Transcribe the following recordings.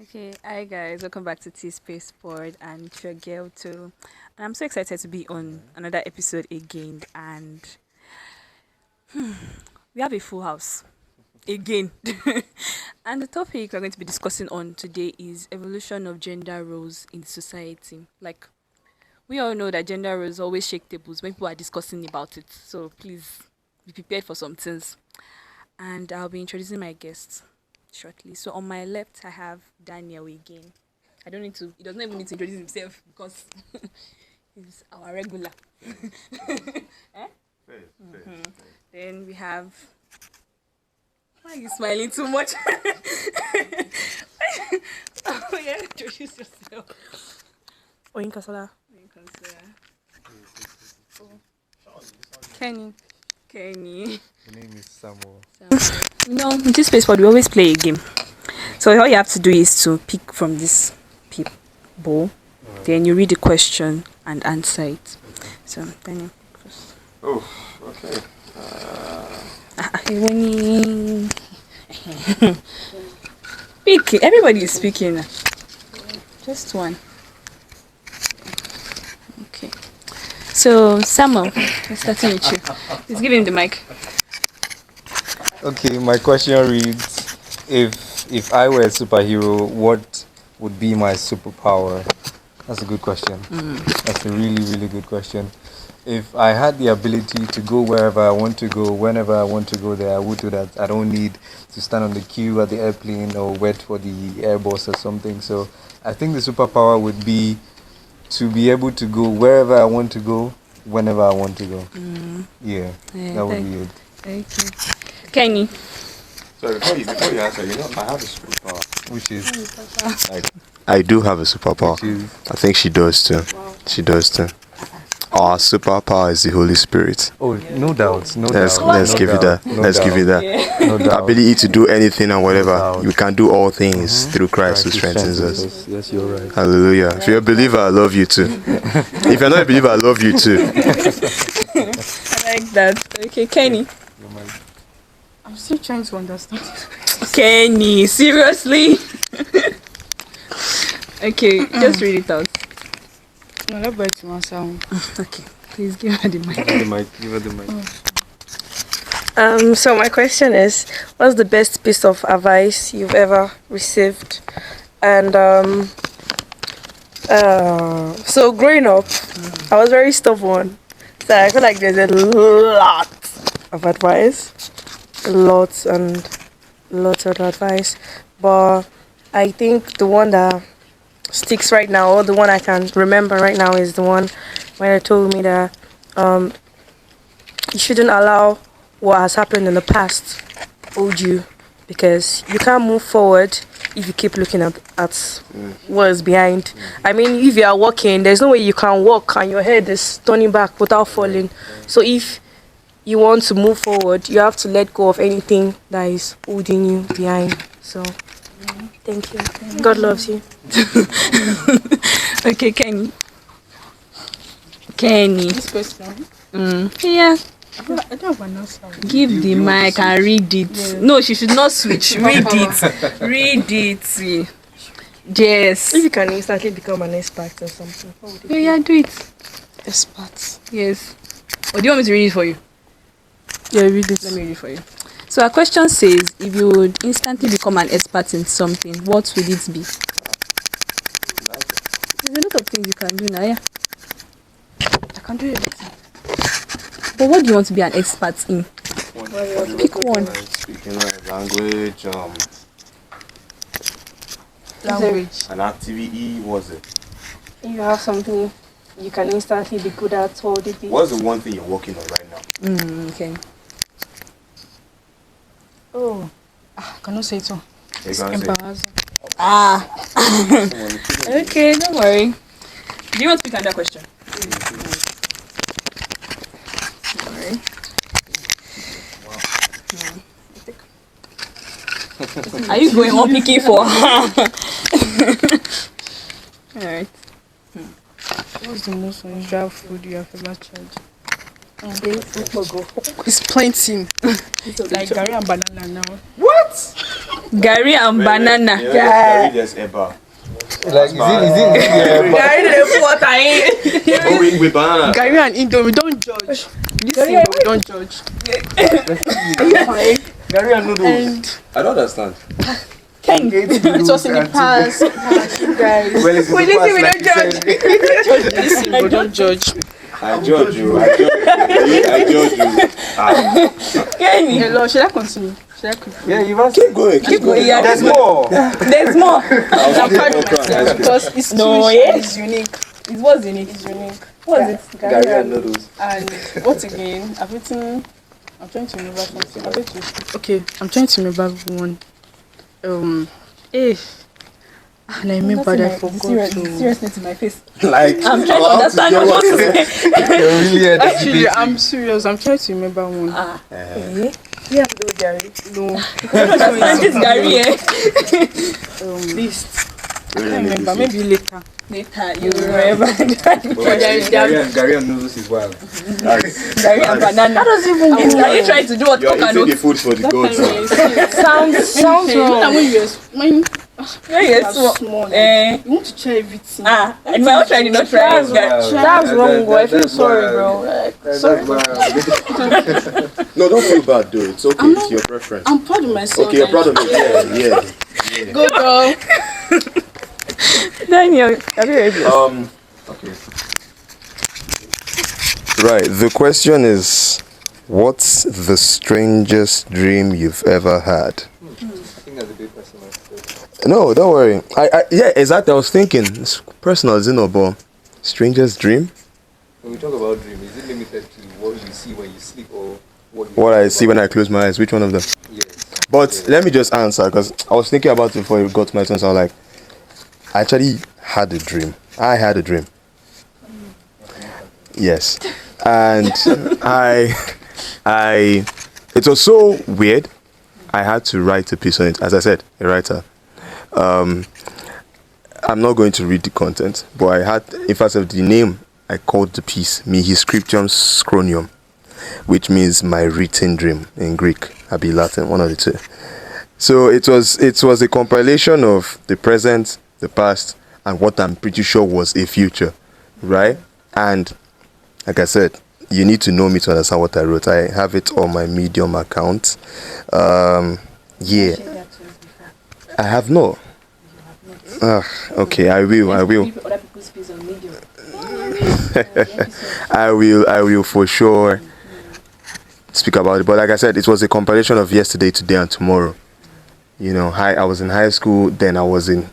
Okay, hi guys, welcome back to T Space Board and it's your girl too. And I'm so excited to be on another episode again. And we have a full house again. And the topic we're going to be discussing on today is evolution of gender roles in society. Like we all know that gender roles always shake tables when people are discussing about it. So please be prepared for some things. And I'll be introducing my guests shortly. So on my left, I have Daniel again. I don't need to. He doesn't even need to introduce himself because he's our regular. Eh? Then we have. Why are you smiling too much? Oh yeah, introduce yourself. Oyinkasala. Kenny. Kenny. My name is Samuel. You know, in this space, but we always play a game. So all you have to do is to pick from this bowl, then you read the question and answer it. So Daniel first. Oh, okay. Speak. Everybody is speaking. Just one. Okay. So Samuel, we're starting with you. Please give him the mic. Okay, my question reads: If I were a superhero, what would be my superpower? That's a good question. That's a really good question. If I had the ability to go wherever I want to go, whenever I want to go there, I would do that. I don't need to stand on the queue at the airplane or wait for the airbus or something. So I think the superpower would be to be able to go wherever I want to go, whenever I want to go. Yeah, that would be it. Okay. Kenny. So before you answer, I have a superpower. Which is I do have a superpower. Which is? I think she does too. Wow. She does too. Our superpower is the Holy Spirit. Oh, no doubt, no Let's doubt. let's no give it doubt, that. no Let's doubt, give it that. No The doubt. ability to do anything and whatever. doubt. You can do all things through Christ who strengthens us. Yes, you're right. Hallelujah. If you're a believer, I love you too. If you're not a believer, I love you too. I like that. Okay, Kenny. I'm still trying to understand. Kenny, seriously? Okay, just read it out. No, let me to answer. Okay, please give her the mic. Give her the mic. So my question is, what's the best piece of advice you've ever received? And so growing up, I was very stubborn. So I feel like there's a lot of advice, lots of advice. But I think the one that sticks right now, or the one I can remember right now, is the one where they told me that you shouldn't allow what has happened in the past hold you, because you can't move forward if you keep looking at what is behind. I mean, if you are walking, there's no way you can walk and your head is turning back without falling. So if you want to move forward, you have to let go of anything that is holding you behind. So thank you. God loves you. Okay, Kenny. Kenny. This question, Yeah, I don't have an answer. give the mic and read it. Yeah. No, she should not switch. Read it. Read it. Yes. If you can instantly become an expert or something, what would it be? Yeah, do it. Expert. Yes. Or do you want me to read it for you? Yeah, read it. Let me read it for you. So our question says, if you would instantly become an expert in something, what would it be? There's a lot of things you can do now, yeah. I can do everything. But what do you want to be an expert in? Pick one. Speaking language, Language. an activity, was it? If you have something you can instantly be good at, what would it be? What's the one thing you're working on right now? Okay. Oh, I cannot say it all. You can't say. Embarrassing. Okay, don't worry. Do you want to pick another question? Don't worry. Are you going on picking for her? Alright. What's the most unusual food you have ever tried? It's plenty. Like curry and banana now. What? Gary and banana. Yeah. There's Eba. Like, is it Gary the water in. Oh, with banana. Gary and Indomie, don't judge. Listen, but we don't judge. Gary and noodles? And I don't understand. it was in the past, guys. Well, it's in We the listen, we past, don't like you judge. said. Listen, but don't judge. I judge you. I judge you. Hello, should I continue? Yeah, you've asked. Keep going. Keep going. Yeah, There's more. there's more. I'm proud of myself because it's No, too yeah. it's unique. It was unique. It's unique. What is it? Gary and noodles. And what again? I'm trying to remember something. I'm trying to remember one. And I remember that I forgot to. Seriousness in my face. Like, I'm trying to understand what you want to say. You're really Actually, I'm serious. I'm trying to remember one. Yeah, no, Gary. No, Understand this Gary, eh? list. I can't remember. Maybe later. Later, you remember. Gary and noodles is wild. Gary and banana. How does it even mean? Are you trying to do what you're coconut? eating the food for the goats. Sounds wrong. When Yes, you're small, eh. you want to try everything. And my own try did not try. That's wrong, boy. I feel sorry, bro. Sorry. No, don't feel bad, though. It's okay. It's your preference. I'm proud of myself. Okay, you're proud of it. Yeah. Go girl. Daniel, have you read Okay. Right. The question is, what's the strangest dream you've ever had? I think that's a bit personal. No, don't worry. Yeah, exactly. I was thinking, it's personal, isn't it? But strangest dream? When we talk about dream, is it limited to what you see when you sleep or What I see when I close my eyes? Which one of them? Yes. But let me just answer, because I was thinking about it before you got to my turn. So I was like, I actually had a dream. I had a dream. Yes. And it was so weird. I had to write a piece on it. As I said, a writer. I'm not going to read the content, but I had, in fact, of the name I called the piece Mihi Scriptum Scronium, which means my written dream in Greek, Abi Latin, one of the two. So it was a compilation of the present, the past, and what I'm pretty sure was a future, right? And like I said, you need to know me to understand what I wrote. I have it on my Medium account. Yeah, I have no. Okay, I will. other people's space on Medium? I will for sure speak about it. But like I said, it was a compilation of yesterday, today, and tomorrow. You know, I was in high school, then I was in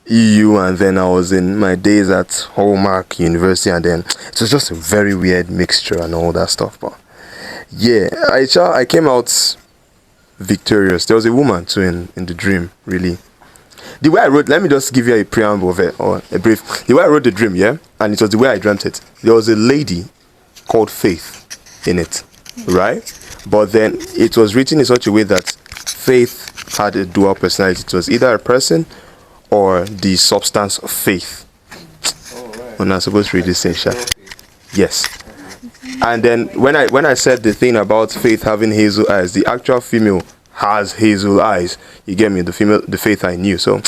EU, and then I was in my days at Hallmark University, and then it was just a very weird mixture and all that stuff. But yeah, I came out victorious. There was a woman too in the dream, really. The way I wrote, let me just give you a preamble of it, or a brief. The way I wrote the dream, yeah, and it was the way I dreamt it. There was a lady called Faith in it, right? But then it was written in such a way that Faith had a dual personality. It was either a person or the substance of faith. We're not supposed to read this thing, Sha. Yes. And then when I said the thing about Faith having hazel eyes, the actual female has hazel eyes. You get me? The Faith I knew. So,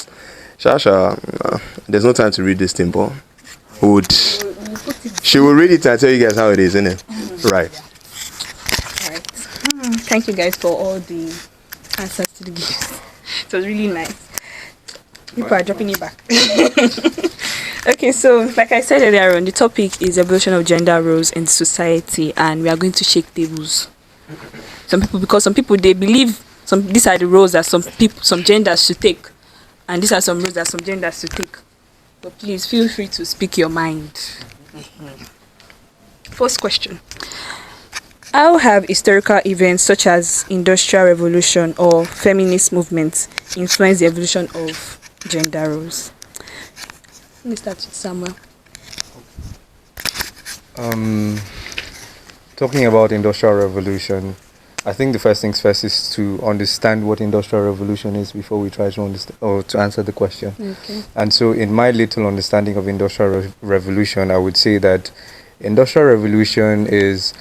Shasha, there's no time to read this thing, but she will read it and tell you guys how it is, innit? Right. Alright. Thank you guys for all the answers to the gifts. It was really nice. People are dropping it back. Okay, so like I said earlier on, the topic is evolution of gender roles in society, and we are going to shake tables. Some people they believe these are the roles that some genders should take, and these are some roles that some genders should take. But please feel free to speak your mind. First question: how have historical events such as Industrial Revolution or feminist movements influenced the evolution of gender roles? Let me start with Samuel. Talking about Industrial Revolution, I think the first things first is to understand what Industrial Revolution is before we try to understand or to answer the question. Okay. And so in my little understanding of Industrial Revolution, I would say that Industrial Revolution is,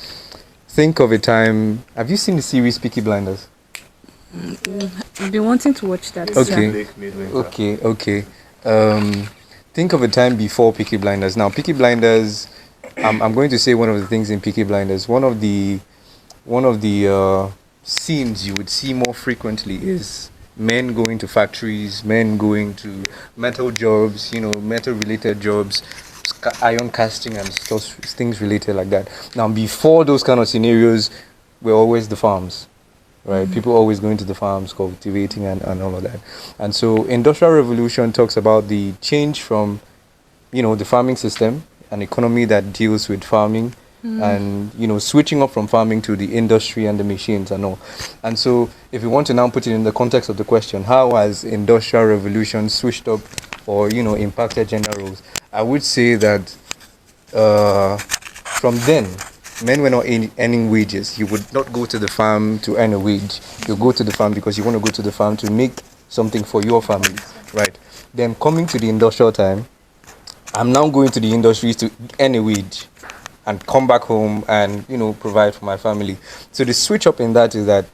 think of a time, have you seen the series Peaky Blinders? I've been wanting to watch that. Okay. Yeah. Okay. Um, think of a time before Peaky Blinders. Now, Peaky Blinders, I'm going to say one of the things in Peaky Blinders. One of the scenes you would see more frequently is men going to factories, men going to metal jobs, metal related jobs, iron casting and stuff, things related like that. Now, before those kind of scenarios, were always the farms, right? People always going to the farms, cultivating and all of that. And so, Industrial Revolution talks about the change from, the farming system, an economy that deals with farming, and switching up from farming to the industry and the machines and all. And so, if you want to now put it in the context of the question, how has Industrial Revolution switched up or impacted gender roles? I would say that from then, men were not earning wages. You would not go to the farm to earn a wage. You go to the farm because you want to go to the farm to make something for your family, right? Then coming to the industrial time, I'm now going to the industries to earn a wage and come back home and provide for my family. So the switch up in that is that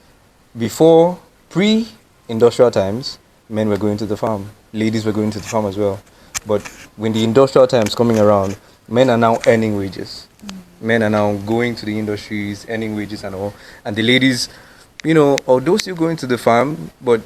before pre-industrial times, men were going to the farm, ladies were going to the farm as well. But when the industrial times coming around, men are now earning wages. Men are now going to the industries, earning wages and all. And the ladies, although still going to the farm, but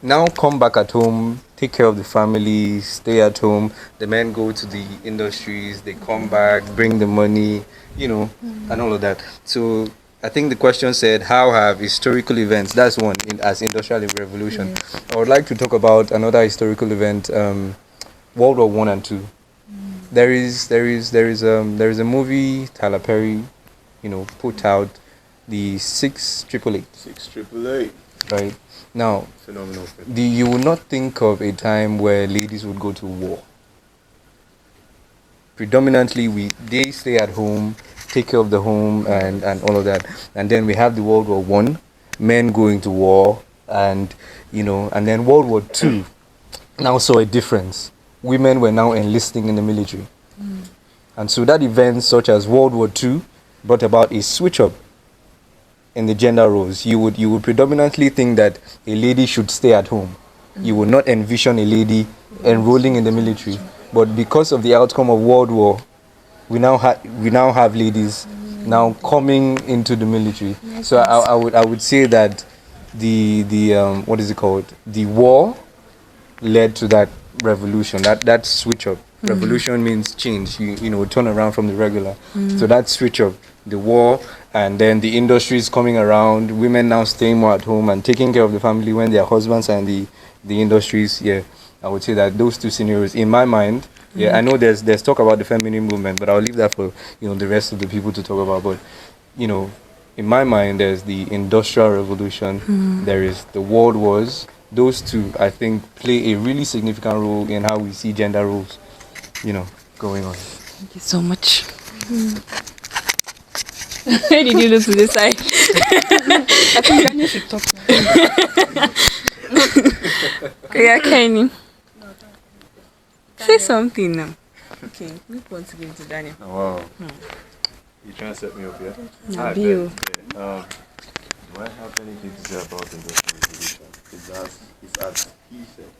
now come back at home, take care of the family, stay at home. The men go to the industries, they come back, bring the money, and all of that. So I think the question said, how have historical events, that's one, as industrial revolution. I would like to talk about another historical event, World War One and Two. There is a movie Tyler Perry, put out, the 688. 688. Right. Now, Phenomenal film. you will not think of a time where ladies would go to war. Predominantly, they stay at home, take care of the home and all of that. And then we have the World War One, men going to war, and and then World War Two now saw a difference. Women were now enlisting in the military. And so that event, such as World War Two, brought about a switch up in the gender roles. You would predominantly think that a lady should stay at home. You would not envision a lady enrolling in the military. But because of the outcome of World War, we now have ladies now coming into the military. So I would say that the what is it called? The war led to that revolution, that switch up. Revolution means change, turn around from the regular. So that switch up, the war, and then the industries coming around, women now staying more at home and taking care of the family when their husbands are in the industries. Yeah, I would say that those two scenarios, in my mind, yeah, I know there's talk about the feminine movement, but I'll leave that for the rest of the people to talk about. But in my mind, there's the industrial revolution, there is the world wars. Those two, I think, play a really significant role in how we see gender roles, going on. Thank you so much. Where did you look to this side? I think Daniel should talk now. Yeah, Kenny. Say something now. Okay, we want to give it to Daniel. Oh, wow. You trying to set me up here? Now, Bill. Do I have anything to say about industrial revolution? It's as he said,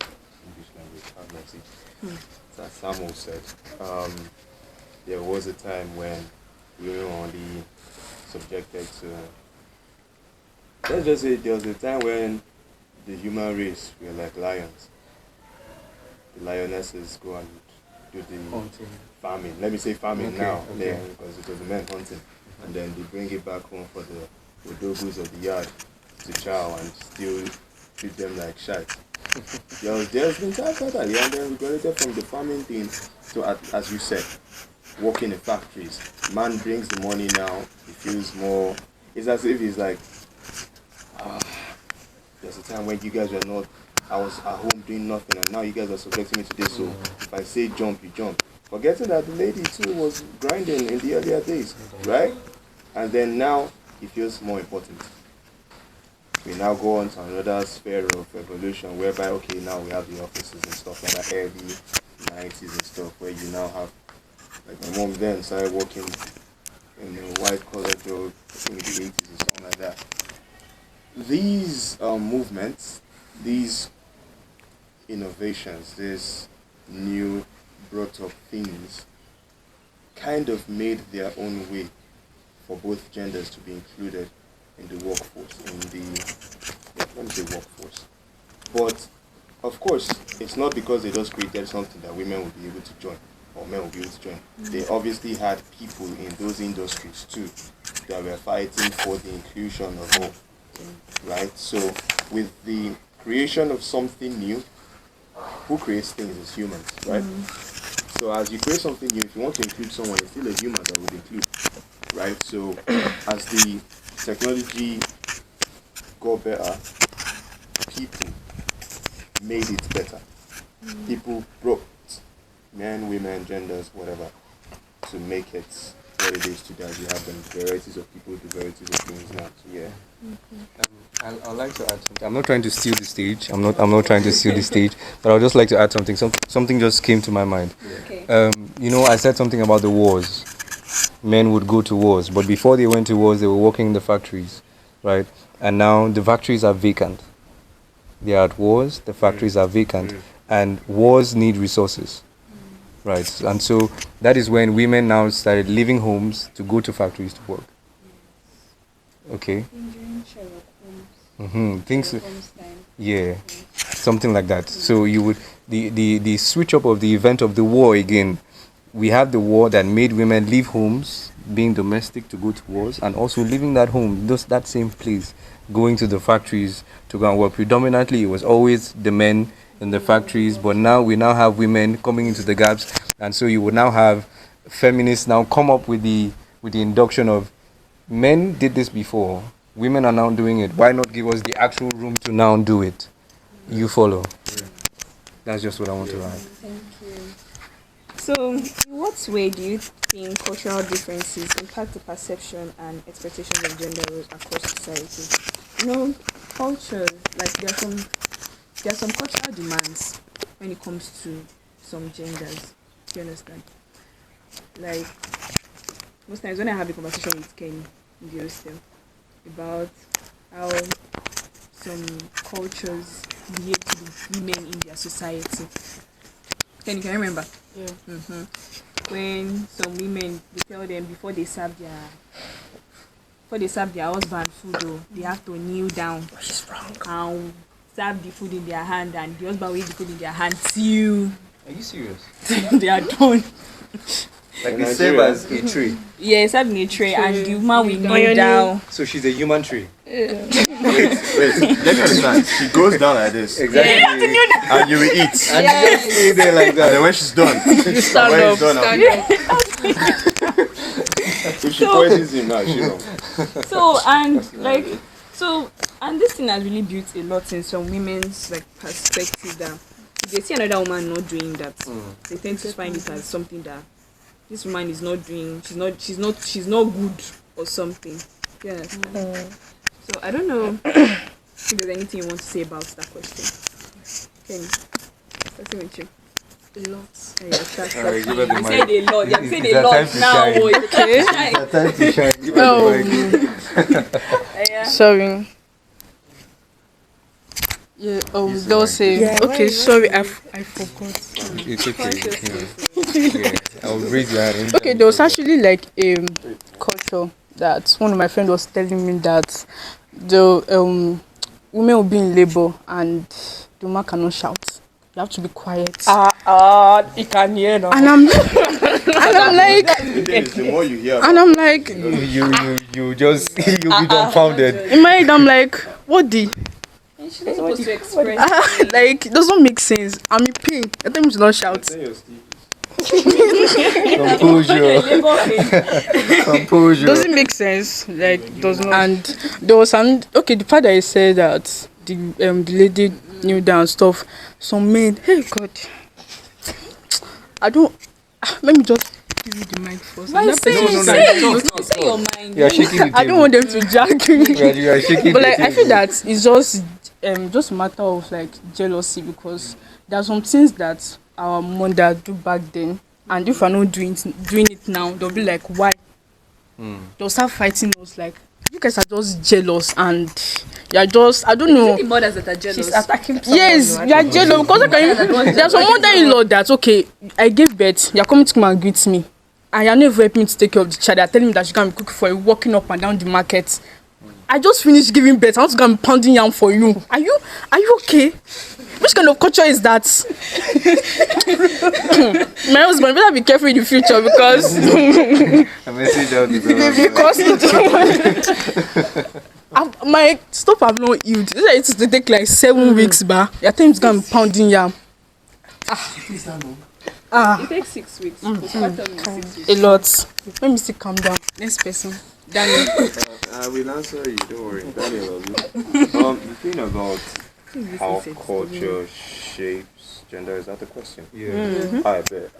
English language, how do I say? It's as Samuel said. There was a time when we were only subjected to, let's just say there was a time when the human race were like lions. The lionesses go and do the farming. Let me say farming now, yeah, because it was the men hunting. And then they bring it back home for the odogus of the yard to chow and still treat them like shite. There's been times like that, and then we graduated from the farming thing to, as you said, working in factories. Man brings the money now, he feels more, it's as if he's like, there's a time when you guys were not, I was at home doing nothing, and now you guys are subjecting me to this, so if I say jump, you jump. Forgetting that the lady too was grinding in the earlier days, right? And then now, it feels more important. We now go on to another sphere of evolution whereby, okay, now we have the offices and stuff like that, early 90s and stuff, where you now have, like my mom then started working in a white collar job in the 80s or something like that. these movements, these innovations, these new brought up things kind of made their own way for both genders to be included in the workforce, in the, let me say workforce. But of course, it's not because they just created something that women will be able to join or men will be able to join. They obviously had people in those industries too that were fighting for the inclusion of all, right? So with the creation of something new, who creates things is humans, right? So as you create something new, if you want to include someone, it's still a human that would include, right? So as the technology got better, people made it better. People brought men, women, genders, whatever, to make it what it is today. You have them varieties of people, the varieties of things now. So yeah. I'd like to add something. I'm not trying to steal the stage. I'm not trying to steal the stage, but I'd just like to add something. Something just came to my mind. Okay. I said something about the wars. Men would go to wars, but before they went to wars, they were working in the factories, right? And now the factories are vacant. They are at wars. The factories are vacant, and wars need resources, right? And so that is when women now started leaving homes to go to factories to work. Okay. Things, yeah, something like that. So you would the switch up of the event of the war again. We have the war that made women leave homes, being domestic, to go to wars, and also leaving that home, that same place, going to the factories to go and work. Predominantly, it was always the men in the factories, but now we now have women coming into the gaps, and so you would now have feminists now come up with the induction of men did this before. Women are now doing it. Why not give us the actual room to now do it? You follow. That's just what I want to add. Thank you. So, in what way do you think cultural differences impact the perception and expectations of gender roles across society? Cultures, like there are some cultural demands when it comes to some genders. Do you understand? Like, most times when I have a conversation with Ken in the hostel about how some cultures behave to the women in their society. Can you remember? Yeah. When some women, they tell them before they serve their husband food, they have to kneel down and serve the food in their hand, and the husband will eat the food in their hand till. Are you serious? They are done. Like they serve as a tray. Yeah, serve in a tray, and the woman will kneel down. So she's a human tray. Wait, let me understand. She goes down like this. Exactly. Yeah. And you will eat. And you just stay there like that. And then when she's done, You stand when up. he's done, if she poisons him now, she wrong. And this thing has really built a lot in some women's perspective that if they see another woman not doing that, they tend to find it as something that this woman is not doing. She's not good or something. Yeah. So I don't know if there's anything you want to say about that question. Kenny, starting with you. A lot. Alright, give her the You mic. said a lot. You said It's a her time lot to now. shine. Okay. It's her time to shine. Give her the mic. Yeah. Sorry. Yeah, they'll say. Yeah, Okay, sorry, I forgot. It's okay. Yeah. I'll raise your hand. Okay, there was actually like a culture that one of my friends was telling me that the women will be in labor and the woman cannot shout. You have to be quiet. You can hear now. And I'm like, The thing is, the more you hear and I'm like, You just you'll be dumbfounded. in my head, I'm like, what the? She's not supposed to express. Like, it doesn't make sense. I'm in pain. I think we should not shout. Composure. Composure. Doesn't make sense. Like, does not. And there was the part that I said that the lady knew down stuff. Some men, hey God, I don't. Let me just give you the mic first. Why That say person- say your mind? You are shaking the table. I don't want them to jack me. You are shaking But the like, I feel table. that it's just a matter of like jealousy, because there are some things that our mother do back then, and if we're not doing it now, they'll be like, why? They'll start fighting us like, you guys are just jealous and you're just, I don't know. The mothers that are jealous. She's attacking someone. Yes, you are jealous because there's some mother-in-law that, okay, I gave birth, you're coming to come and greet me, and you're not even helping me to take care of the child. They're telling me that she can be cooking for you, walking up and down the market. I just finished giving birth. I want to go and pounding yam for you. Are you okay? Which kind of culture is that? My husband, better be careful in the future because A message out to the my stop have not healed. It used to take like 7 weeks back. Your time's gonna be pounding yam. It takes 6 weeks. A lot. Let me see, calm down. Next person. Daniel. I will answer you, don't worry. Daniel, the thing about how culture shapes gender, is that the question? Yeah. I bet.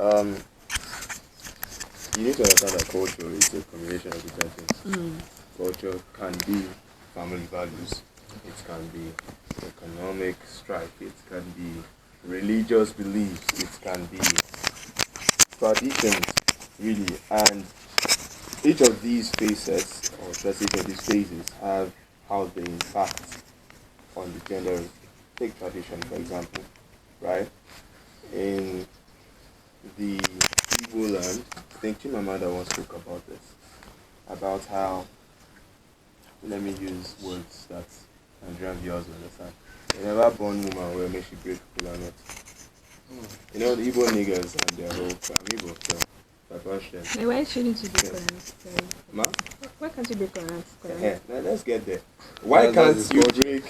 You need to understand that culture is a combination of different things. Culture can be family values, it can be economic strife, it can be religious beliefs, it can be traditions, really. And each of these phases, or should I say each of these phases, have how they impact on the gender. Take tradition, for example, right? In the Igbo land, I think Chimamanda once spoke about this, about how, let me use words that Nigerian viewers will understand. A never born woman will make she break kola nut. You know, the Igbo niggas and their whole Igbo film. Why shouldn't you break coronets? Ma? Why can't you break coronets? Yeah, now let's get there. Why can't you break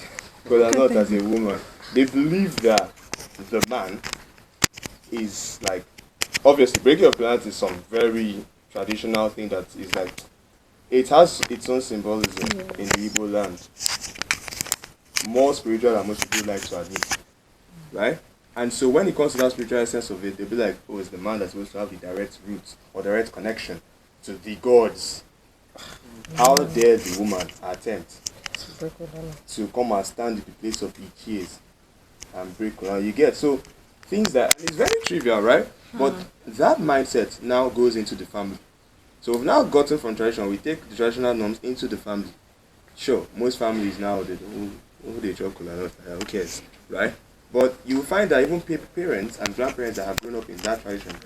kola nut as a woman? They believe that the man is like, obviously breaking of kola nut is some very traditional thing that is like, it has its own symbolism in the Igbo land. More spiritual than most people like to admit, right? And so when it comes to that spiritual essence of it, they'll be like, oh, it's the man that's supposed to have the direct roots or direct connection to the gods. How dare the woman attempt to come and stand in the place of Ichies and break kola? You get, so things that, and it's very trivial, right? But that mindset now goes into the family. So we've now gotten from tradition, we take the traditional norms into the family. Sure, most families now, they chop kola nut, who cares, right? But you will find that even parents and grandparents that have grown up in that tradition,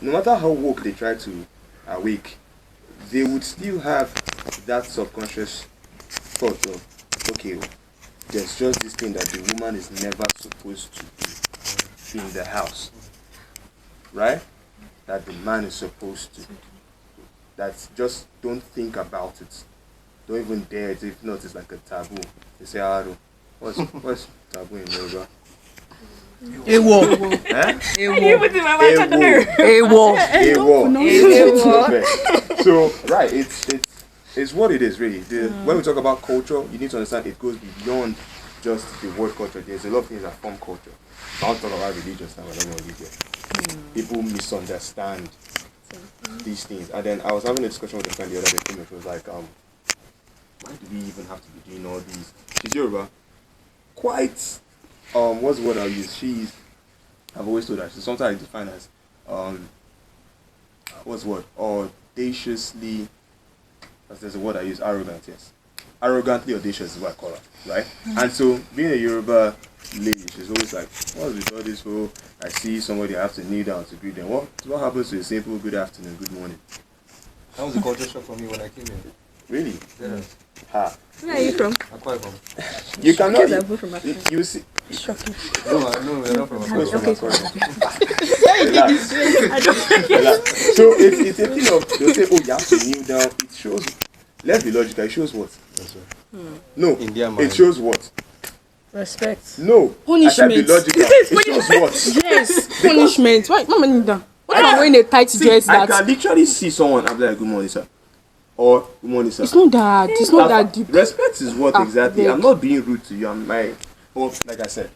no matter how woke they try to awake, they would still have that subconscious thought of, okay, there's just this thing that the woman is never supposed to be in the house, right? That the man is supposed to. That's just, don't think about it. Don't even dare it. If not, it's like a taboo. They say, what's taboo in Yoruba? Ewo. So, right, it's what it is, really. When we talk about culture, you need to understand it goes beyond just the word culture. There's a lot of things that form culture. I don't talk about religious now, I don't want to leave here. People misunderstand these things. And then I was having a discussion with a friend the other day, which was like, why do we even have to be doing all these? She's Yoruba. Quite, what's the word I'll use? I've always told her, she's sometimes defined as, what's the word? Audaciously, there's a word I use, arrogant, yes. Arrogantly audacious is what I call her, right? And so, being a Yoruba lady, she's always like, what's with all this for? I see somebody, I have to kneel down to greet them. What happens to a simple good afternoon, good morning? That was a culture shock for me when I came here. Really? Yeah. Ha. Where are you from? Akwa Ibom. You cannot. You see. Shocking. No, we're not from Akwa Ibom. Okay. So it's a thing of, they'll say, oh, you have to kneel down. It shows, let's be logical, it shows what? No, it shows what? Respect. No. Punishment. I said be logical. It shows what? Yes, punishment. Why? Mama kneel down. Why am I wearing a tight dress I that? can literally see someone, I'm like, good morning, sir. Or, good morning, sir. It's not that. It's not that deep. Respect is what exactly? Beg. I'm not being rude to you. But like I said,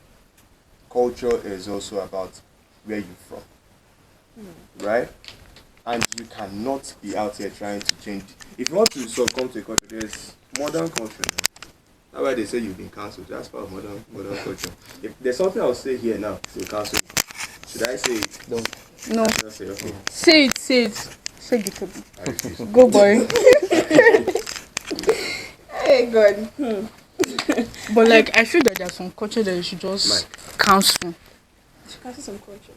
culture is also about where you're from. Right? And you cannot be out here trying to change. If you want to succumb to a culture, there's modern culture. That's why they say you've been cancelled. That's part of modern culture. If there's something I'll say here now, to cancel. Should I say it? No. I'll say, okay. Say it. Say the topic. I refuse. Go, boy. Hey, God. But like, I feel that there's some culture that you should just cancel. Cancel some cultures.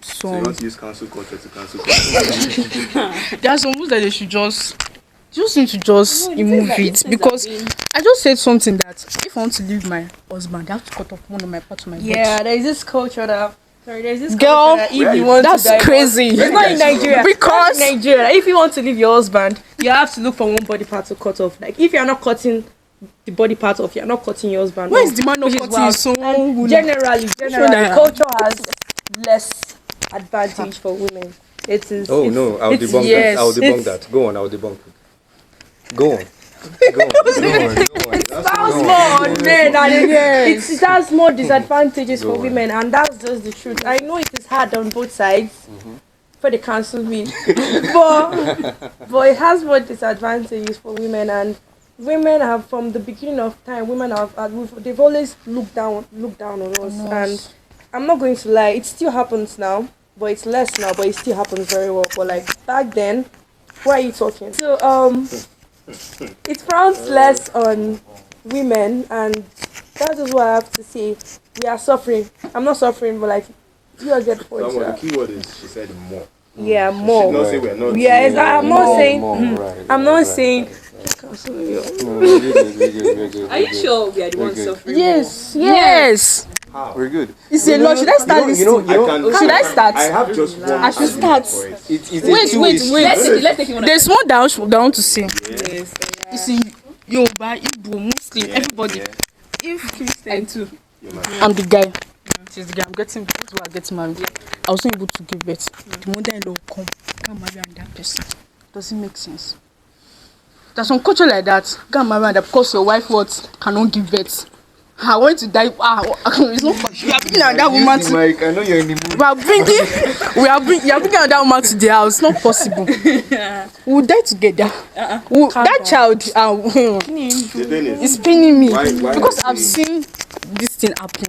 So you want to use cancel culture to cancel culture? There are some rules that they should just need to just remove it, because being... I just said something that if I want to leave my husband, I have to cut off one of my parts of my body. Yeah, there's this culture that. Sorry, there's this Girl, culture that if you want that's to divorce, crazy. It's not in Nigeria. Because That's in Nigeria, if you want to leave your husband, you have to look for one body part to cut off. Like if you're not cutting the body part off, you're not cutting your husband. where off, is the man not which is cutting his wild. own? And generally, culture has less advantage for women. It is. Oh it's, no, I'll it's- debunk yes, that. I'll debunk it's- that. Go on, I'll debunk it. Go on. Go on. Sounds more on men and it has more disadvantages for women, and that's just the truth. I know it is hard on both sides for the cancel me, but it has more disadvantages for women, and women have from the beginning of time. Women they've always looked down on us, and I'm not going to lie, it still happens now, but it's less now, but it still happens very well. But like back then, why are you talking? So it frowns less on women, and that is what I have to say. We are suffering. I'm not suffering, but like you all get the point. Someone, the key word is she said more. Yeah, She more. did not say we're not. Yes, I'm not saying. I'm not right. saying. Are you sure we are the ones suffering? Yes. We're good. It's a lot. Should I start listening? Should I start? I have just one. I should start. for it. It's a Wait. Let's take it one. There's one that I want to say. Yes. You see, Yoruba, Igbo, Muslim, everybody. If Christian too. I'm the guy, she's the guy, that's why I get married. I was not able to give birth. The mother-in-law come marry that person. Doesn't make sense. There's some culture like that. Can't marry that because your wife cannot give birth. I want to die. It's not possible. You are bringing that woman to. Mike, I know you're in the mood. You are bringing that woman to the house. It's not possible. We'll die together. That child, The thing it's paining me why because I I've say- seen this thing happen.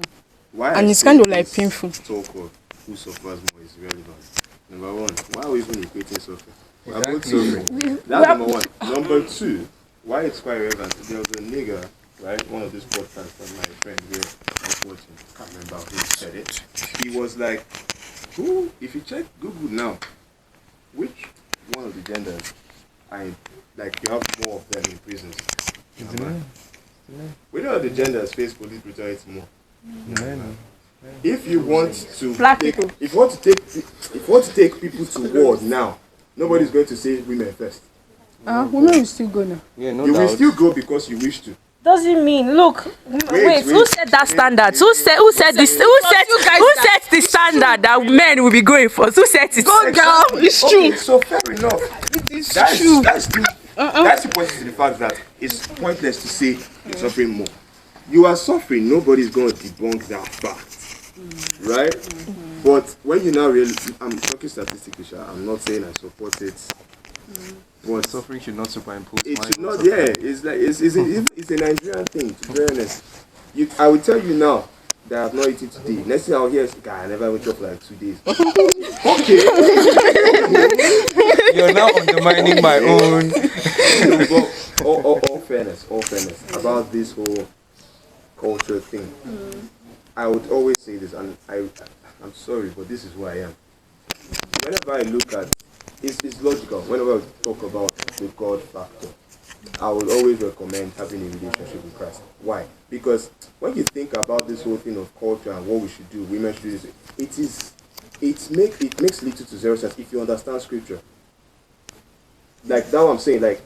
why And I it's say kind of like this painful. Talk of who suffers more is relevant. Number one, why are we even equating suffering? We are both Exactly. suffering. That's number one. Number two, why it's quite relevant. There was a nigga, right? One of these podcasts that my friend here was watching. I can't remember who said it. He was like, who? If you check Google now, which one of the genders? Like you have more of them in prisons. We know the genders face police brutality more. If you want to Black take, people. if you want to take people to war now, nobody's going to say women first. Women will still go now. Yeah, no You will doubt. still go because you wish to. Doesn't mean. Look. Wait. Who wait. set that standard? Who set this? Who set the standard that men will be going for? Who set it? Go girl, it's Okay, true. so fair enough. That's true. That's the point to the fact that it's pointless to say you're suffering more. You are suffering. Nobody's going to debunk that fact, right? But when you now realize, I'm talking statistically, Sha, I'm not saying I support it. But Suffering should not superimpose. it mine. should not. Yeah, it's like it's a Nigerian thing. To be honest, I will tell you now that I've not eaten today. Next thing I'll hear is, "Guy, I never went up for like 2 days." Okay. You're now undermining my own. But all fairness about this whole culture thing. I would always say this, and I'm sorry, but this is who I am. Whenever I look at it's logical. Whenever I talk about the God factor, I would always recommend having a relationship with Christ. Why? Because when you think about this whole thing of culture and what we should do, women should do this, it makes little to zero sense if you understand scripture. Like now I'm saying, like,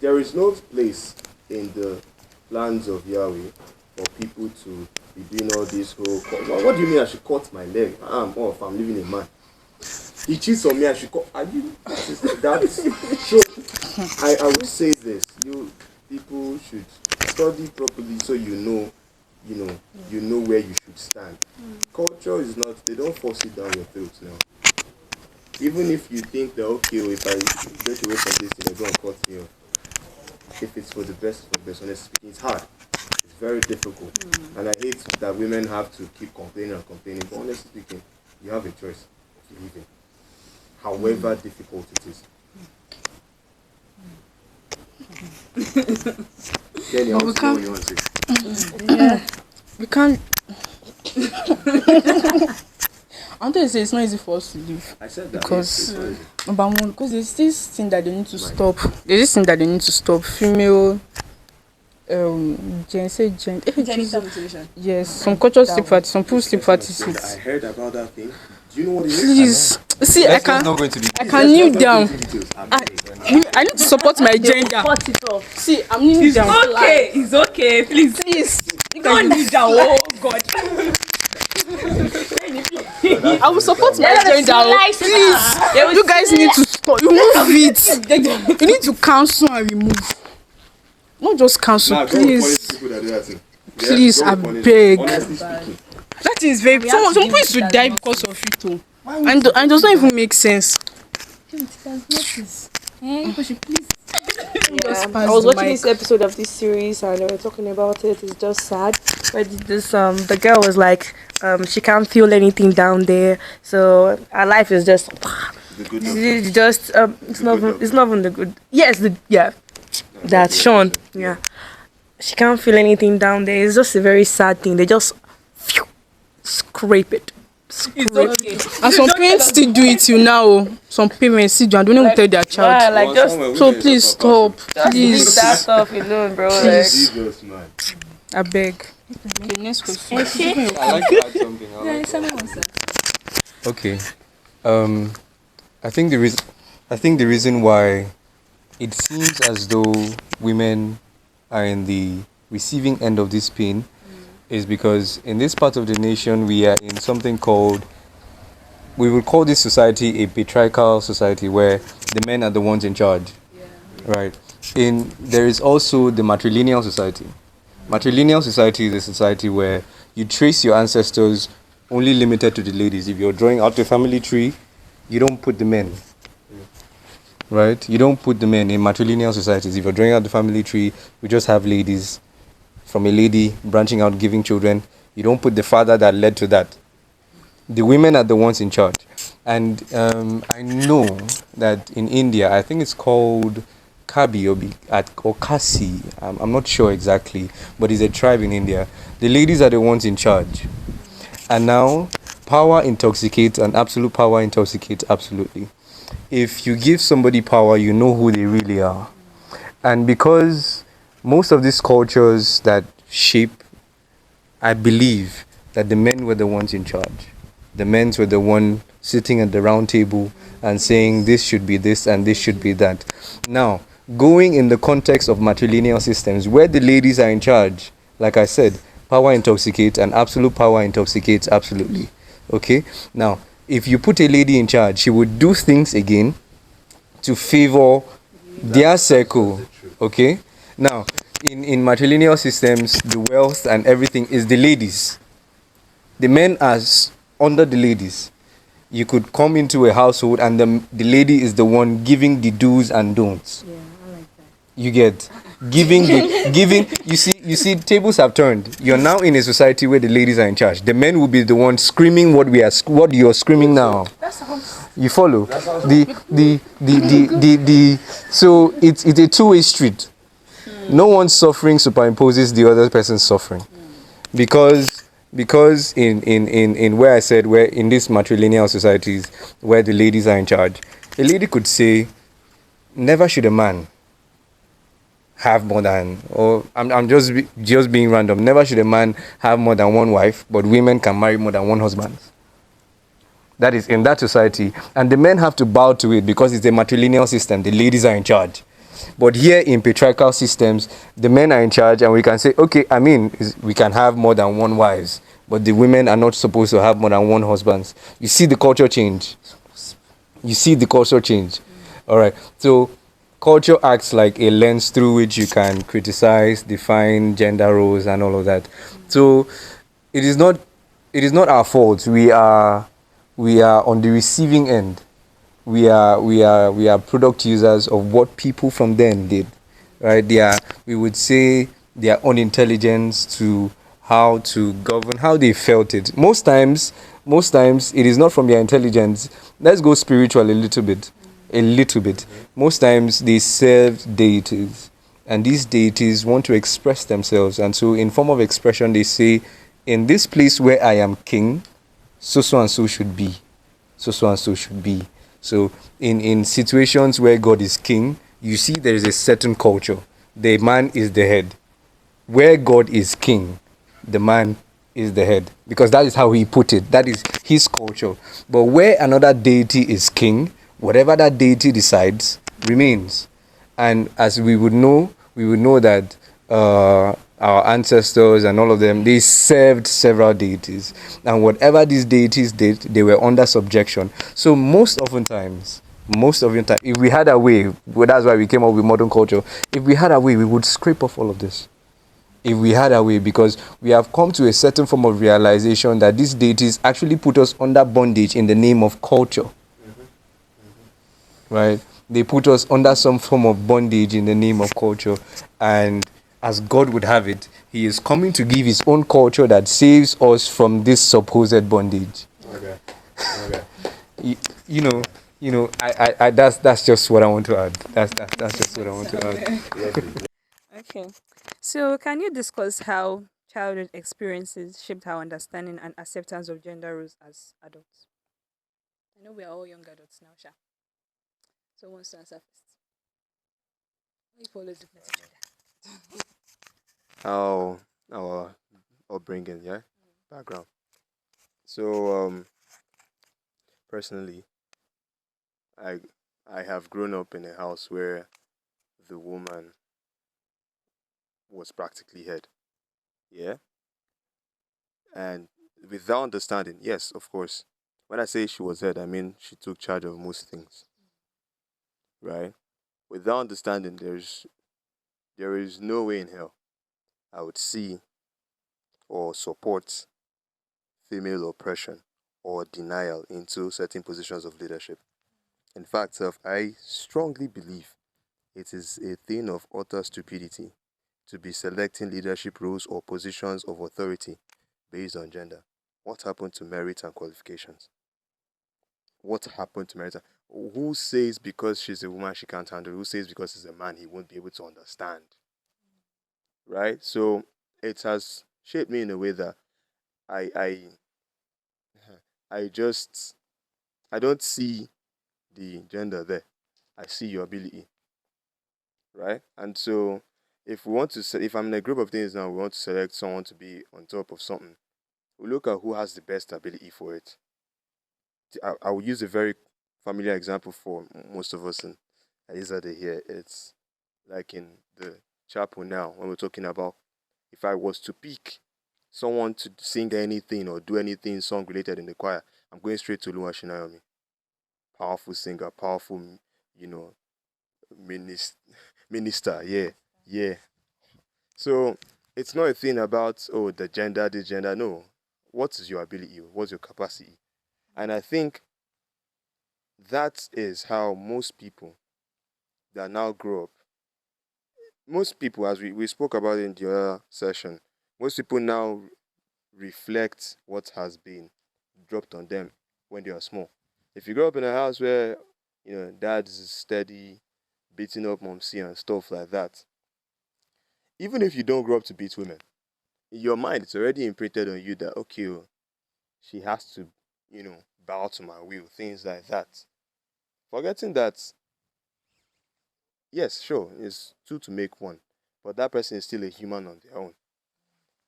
there is no place in the plans of Yahweh for people to be doing all this whole. What do you mean I should cut my leg? I'm off. I'm living a man. He cheats on me. I should cut. Are you? That's so. I will say this. People should study properly so you know where you should stand. Culture is not. They don't force it down your throat now. Even if you think that okay, if I get away from this thing, they're going to cut me off. If it's for the best, honestly speaking, it's hard. It's very difficult. And I hate that women have to keep complaining. But honestly speaking, you have a choice to leave it. However difficult it is. Kelly, I But we want to know what you want to say. Yeah. We can't. I'm trying to say it's not easy for us to live I said that. because Yes, number one, because there's this thing that they need to stop. There's this thing that they need to stop. Female, Genital mutilation. yes, some cultures sleep parties, some people sleep parties. I heard about that thing. Do you know what it is? Please, see, Let's not go into I the can kneel down. Details. I need to support my gender. See, I'm kneeling down. Okay, it's okay. Please. Don't kneel down. Oh God. I will support my gender. Please, you guys need to stop. You move it. You need to cancel and remove. Not just cancel, Nah, go and punish please. people that do that thing. Yeah, Please, go I and punish. beg. Honestly speaking. That is very. Some people used to die because of it, too. And it does not even make sense. Yeah, I was watching this episode of this series and they were talking about it. It's just sad. Where this the girl was like, she can't feel anything down there, so her life is just The good it's just it's not even the good. Yes, that's Sean. Yeah, she can't feel anything down there. It's just a very sad thing. They just scrape it. It's okay. And some parents still do it till now. Some parents still do and don't even tell their Yeah, child. like just So please stop. leave Please. that stuff alone, bro. Like, Jesus, man. I beg. Okay, next question. I like to add something. Okay. I think the reason why it seems as though women are in the receiving end of this pain is because in this part of the nation we are in something called, we would call this society a patriarchal society where the men are the ones in charge. Right. There is also the matrilineal society. Matrilineal society is a society where you trace your ancestors only limited to the ladies. If you're drawing out a family tree, you don't put the men. Right? You don't put the men in matrilineal societies. If you're drawing out the family tree, we just have ladies from a lady branching out, giving children. You don't put the father that led to that. The women are the ones in charge. And I know that in India, I think it's called Kabi or Kasi. I'm not sure exactly, but it's a tribe in India. The ladies are the ones in charge. And now, power intoxicates, and absolute power intoxicates absolutely. If you give somebody power, you know who they really are. And because most of these cultures that shape, I believe that the men were the ones in charge. The men were the one sitting at the round table and saying this should be this and this should be that. Now, going in the context of matrilineal systems where the ladies are in charge, like I said, power intoxicates and absolute power intoxicates absolutely. Okay? Now, if you put a lady in charge, she would do things again to favor their circle. Okay? Now, in matrilineal systems, the wealth and everything is the ladies. The men are under the ladies. You could come into a household and the lady is the one giving the do's and don'ts. Yeah, I like that. You get giving you see tables have turned. You're now in a society where the ladies are in charge. The men will be the ones screaming what you're screaming now. You follow? So it's a two-way street. No one suffering superimposes the other person's suffering. Because in where I said, where in these matrilineal societies where the ladies are in charge, a lady could say, never should a man have more than, or I'm just being random, never should a man have more than one wife, but women can marry more than one husband. That is in that society, and the men have to bow to it because it's a matrilineal system. The ladies are in charge. But here in patriarchal systems, the men are in charge, and we can say, okay, we can have more than one wives, but the women are not supposed to have more than one husband. You see the culture change. All right. So culture acts like a lens through which you can criticize, define gender roles, and all of that. So it is not our fault. We are on the receiving end. We are product users of what people from then did, right? We would say their unintelligence to how to govern, how they felt it. Most times it is not from their intelligence. Let's go spiritual a little bit. Most times they served deities. and these deities want to express themselves, and so in form of expression they say, in this place where I am king, so and so should be, so and so should be. So in situations where God is king, you see there is a certain culture. The man is the head. Where God is king, the man is the head, because that is how he put it. That is his culture. But where another deity is king, whatever that deity decides remains. And as we would know that our ancestors and all of them, they served several deities, and whatever these deities did, they were under subjection. So most often times, if we had a way, well, that's why we came up with modern culture. If we had a way, we would scrape off all of this. If we had a way, because we have come to a certain form of realization that these deities actually put us under bondage in the name of culture. Right? They put us under some form of bondage in the name of culture. And as God would have it, he is coming to give his own culture that saves us from this supposed bondage. Okay. Okay. I that's just what I want to add. That's just what I want to add. Okay. So, can you discuss how childhood experiences shaped our understanding and acceptance of gender roles as adults? I know we are all young adults now, Sha. So, who wants to answer first? You follow the message. How our upbringing, yeah, background. So personally, I I have grown up in a house where the woman was practically head, yeah, and without understanding, yes, of course. When I say she was head, I mean she took charge of most things, right? Without understanding, there is no way in hell I would see or support female oppression or denial into certain positions of leadership. In fact, I strongly believe it is a thing of utter stupidity to be selecting leadership roles or positions of authority based on gender. What happened to merit and qualifications? What happened to merit? Who says because she's a woman she can't handle? Who says because he's a man he won't be able to understand? Right? So it has shaped me in a way that I I just I don't see the gender there. I see your ability, right? And so, if we want to, if I'm in a group of things now, we want to select someone to be on top of something. We look at who has the best ability for it. I will use a very familiar example for most of us in Elizade here. It's like in the chapel now when we're talking about if I was to pick someone to sing anything or do anything song related in the choir, I'm going straight to Lua Shinayomi. Powerful singer, powerful, you know, minister, minister. Yeah, yeah. So it's not a thing about the gender, this gender. No, what is your ability? What's your capacity? And I think that is how most people that now grow up. Most people, as we spoke about in the other session, most people now reflect what has been dropped on them when they are small. If you grow up in a house where dad is steady beating up momsy and stuff like that, even if you don't grow up to beat women, in your mind it's already imprinted on you that okay, she has to, bow to my will, things like that. Forgetting that, yes, sure, it's two to make one, but that person is still a human on their own,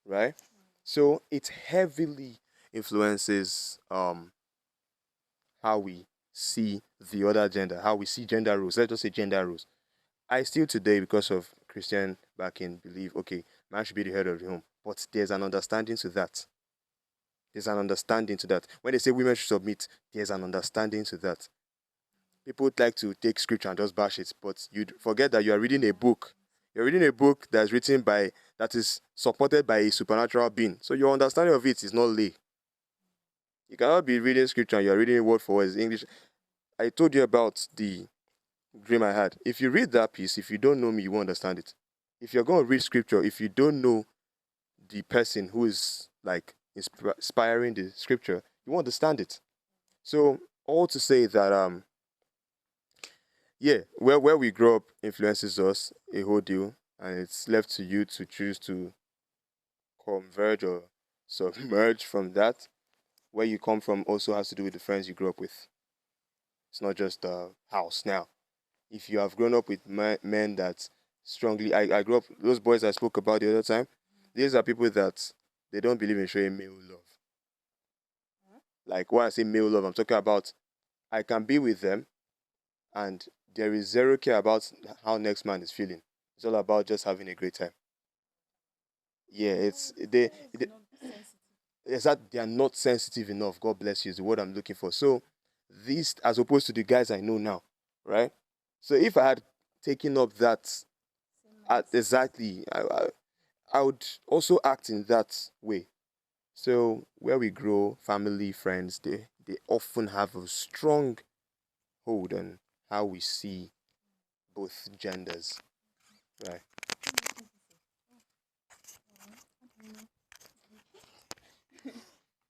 right? So it heavily influences how we see the other gender, how we see gender roles. Let's just say gender roles. I still today, because of Christian backing, believe okay, man should be the head of the home. But there's an understanding to that. There's an understanding to that. When they say women should submit, there's an understanding to that. People would like to take scripture and just bash it, but you forget that you are reading a book. You're reading a book that is supported by a supernatural being. So your understanding of it is not lay. You cannot be reading scripture and you're reading it word for word. It's English. I told you about the dream I had. If you read that piece, if you don't know me, you won't understand it. If you're going to read scripture, if you don't know the person who is like inspiring the scripture, you won't understand it. So all to say that yeah, where we grow up influences us a whole deal. and it's left to you to choose to converge or submerge from that. Where you come from also has to do with the friends you grew up with. It's not just the house. Now, if you have grown up with men that strongly, I grew up, those boys I spoke about the other time, these are people that they don't believe in showing male love. Like when I say male love, I'm talking about I can be with them and there is zero care about how next man is feeling. It's all about just having a great time. Yeah, it's that they are not sensitive enough. God bless you is the word I'm looking for. So these, as opposed to the guys I know now, right? So if I had taken up that exactly, I would also act in that way. So where we grow, family, friends, they often have a strong hold on how we see both genders. Right.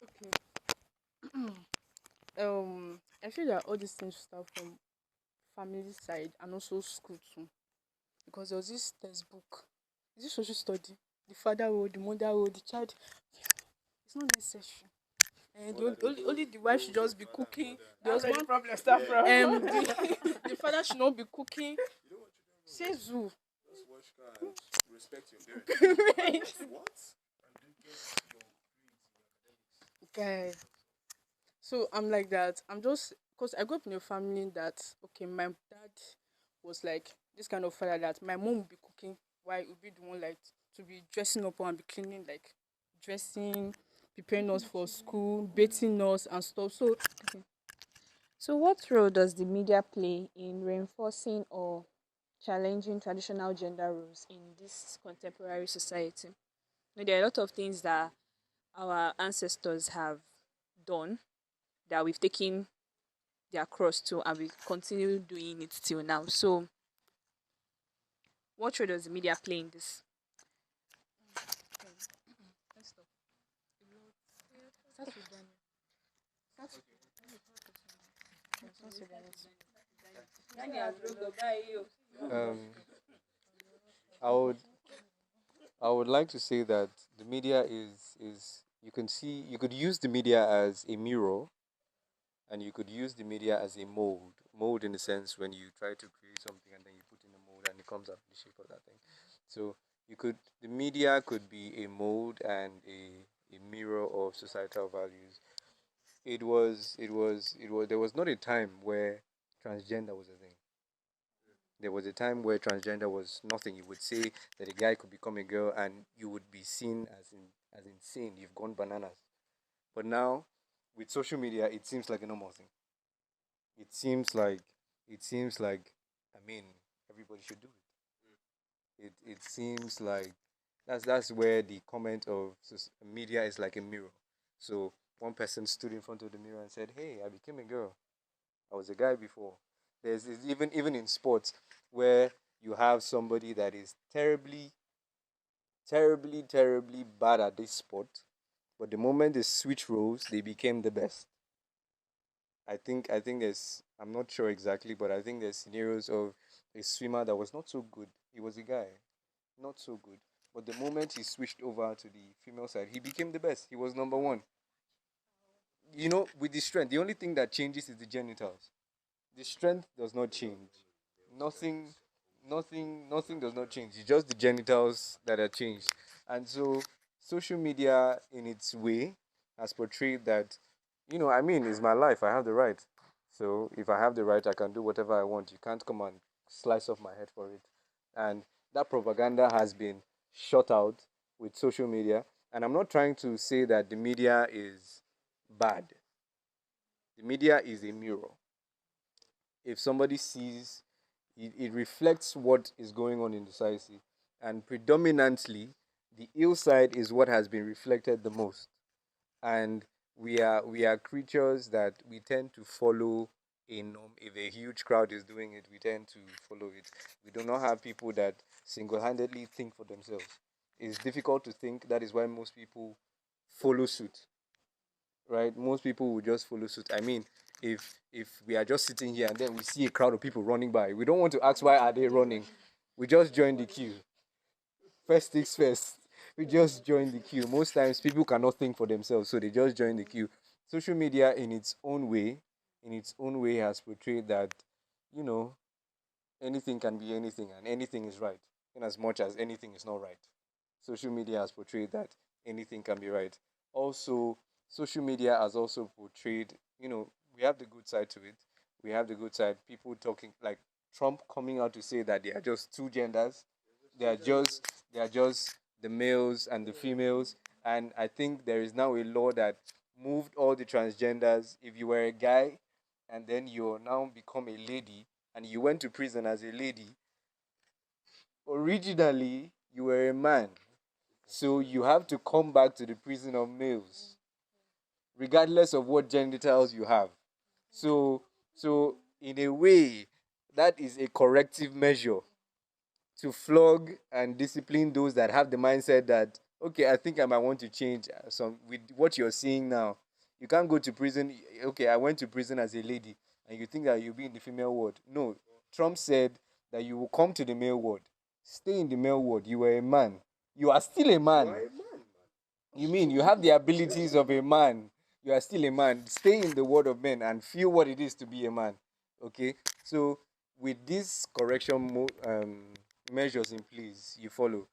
Okay. I feel that all these things start from family side and also school too. Because there was this textbook. Is it social study? The father role, the mother role, the child. It's not necessary. And only the wife should just be cooking. The husband, Problem start from. the father should not be cooking. Say zoo. Just watch and respect your parents. Right. What? Okay. So I'm like that. I'm just because I grew up in a family that okay, my dad was like this kind of father that my mom would be cooking while it would be the one like to be dressing up and be cleaning like dressing, preparing us for school, bathing us and stuff. So okay. So, what role does the media play in reinforcing or challenging traditional gender roles in this contemporary society? Now, there are a lot of things that our ancestors have done that we've taken their cross to, and we continue doing it till now. So, what role does the media play in this? Let's stop. Start with Daniel. Start with Daniel. Daniel has rolled up. Bye, you. Um, I would I would like to say that the media is you could use the media as a mirror, and you could use the media as a mold in the sense when you try to create something and then you put in a mold and it comes out the shape of that thing. So the media could be a mold and a mirror of societal values. There was not a time where transgender was a thing. There was a time where transgender was nothing. You would say that a guy could become a girl and you would be seen as insane. You've gone bananas. But now, with social media, it seems like a normal thing. It seems like I mean everybody should do it. It seems like that's where the comment of media is like a mirror. So one person stood in front of the mirror and said, "Hey, I became a girl. I was a guy before." There's even in sports where you have somebody that is terribly bad at this sport, but the moment they switch roles, they became the best. I think there's I'm not sure exactly, but I think there's scenarios of a swimmer that was not so good. He was a guy, not so good. But the moment he switched over to the female side, he became the best. He was number one. With the strength, the only thing that changes is the genitals. The strength does not change. Nothing, nothing does not change. It's just the genitals that are changed. And so, social media, in its way, has portrayed that, I mean, it's my life. I have the right. So, if I have the right, I can do whatever I want. You can't come and slice off my head for it. And that propaganda has been shot out with social media. And I'm not trying to say that the media is bad. The media is a mirror. If somebody sees it reflects what is going on in society, and predominantly the ill side is what has been reflected the most. And we are creatures that we tend to follow a norm. If a huge crowd is doing it, we tend to follow it. We do not have people that single-handedly think for themselves. It's difficult to think. That is why most people follow suit, right? Most people will just follow suit. I mean, if we are just sitting here and then we see a crowd of people running by, we don't want to ask why are they running. We just join the queue. first things first. We just join the queue. Most times people cannot think for themselves, so they just join the queue. Social media in its own way has portrayed that, you know, anything can be anything and anything is right, in as much as anything is not right. Social media has portrayed that anything can be right. Also, social media has also portrayed, we have the good side to it. We have the good side, people talking like Trump coming out to say that there are just two genders. They are just the males and the females. And I think there is now a law that moved all the transgenders. If you were a guy and then you now become a lady and you went to prison as a lady, originally you were a man. So you have to come back to the prison of males, regardless of what genitals you have. So in a way, that is a corrective measure to flog and discipline those that have the mindset that, okay, I think I might want to change some with what you're seeing now. You can't go to prison. Okay, I went to prison as a lady, and you think that you'll be in the female ward. No, Trump said that you will come to the male ward, stay in the male ward. You were a man. You are still a man. You mean you have the abilities of a man? You are still a man. Stay in the world of men and feel what it is to be a man. Okay, so with these measures in place, you follow.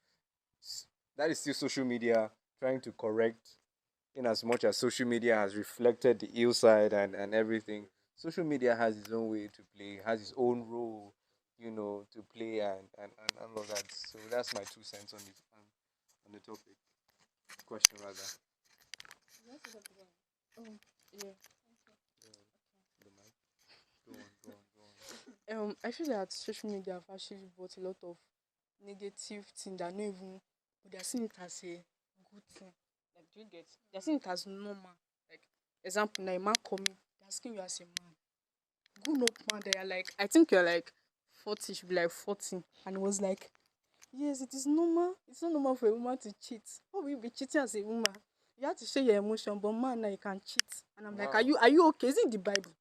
That is still social media trying to correct, in as much as social media has reflected the ill side and everything. Social media has its own way to play, has its own role, to play and all of that. So that's my 2 cents on the topic. Question rather. Oh, yeah. The mic. Go on. I feel that social media have actually brought a lot of negative things that not even, but they're seeing it as a good thing. Like, do you get? They're seeing it as normal. Like, example, now a man coming, they're asking you as a man, grown up man, they are like, I think you're like 40, should be like 40, and it was like, yes, it is normal. It's not normal for a woman to cheat. How will you be cheating as a woman? You have to show your emotion, but man, now you can cheat. And I'm like, are you okay? Is it in the Bible?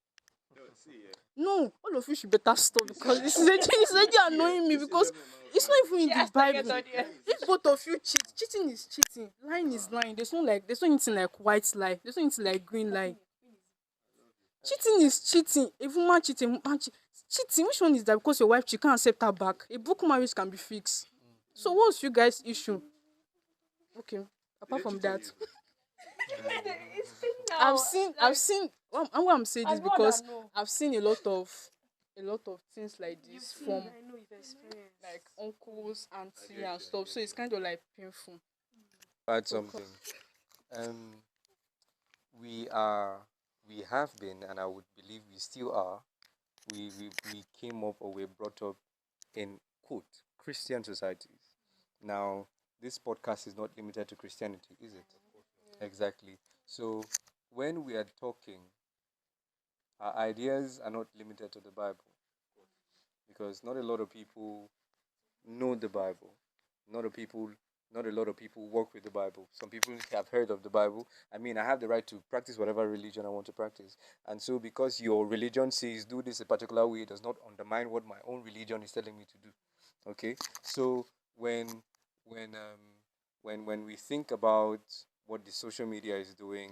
No, all of you should better stop because it's already annoying me because it's not even in the Bible. If both of you cheat, cheating is cheating, lying is lying. There's no anything like white lie. There's no anything like green lie. Cheating is cheating. A woman cheating, cheating. Which one is that? Because your wife she can't accept her back. A broken marriage can be fixed. So what's you guys' issue? Okay. Apart from that, I've seen. What I'm saying this because I've seen a lot of things like this from like uncles, auntie, and stuff. So it's kind of like painful. Add something. Um, we have been, and I would believe we still are. We came up or were brought up in quote Christian societies. Now, this podcast is not limited to Christianity, is it? Exactly. So when we are talking, our ideas are not limited to the Bible because not a lot of people know the Bible. Not a people not a lot of people work with the Bible. Some people have heard of the Bible. I mean, I have the right to practice whatever religion I want to practice. And so because your religion says do this a particular way, it does not undermine what my own religion is telling me to do. Okay? So when when we think about what the social media is doing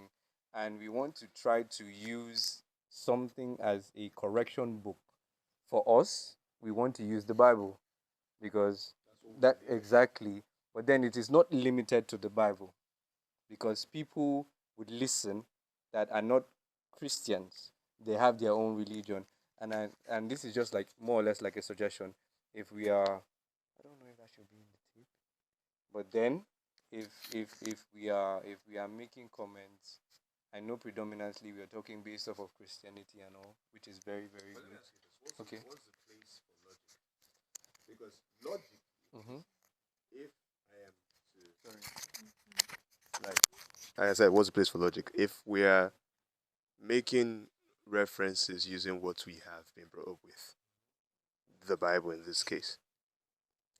and we want to try to use something as a correction book for us, we want to use the Bible because that exactly. But then it is not limited to the Bible because people would listen that are not Christians. They have their own religion, and this is just like more or less like a suggestion. If we are, I don't know if that should be in the tape, but then if we are making comments, I know predominantly we are talking based off of Christianity and all, which is very very good. Okay. What's the place for logic? Because logic, Mm-hmm. if I am to, like I said, what's the place for logic? If we are making references using what we have been brought up with, the Bible in this case,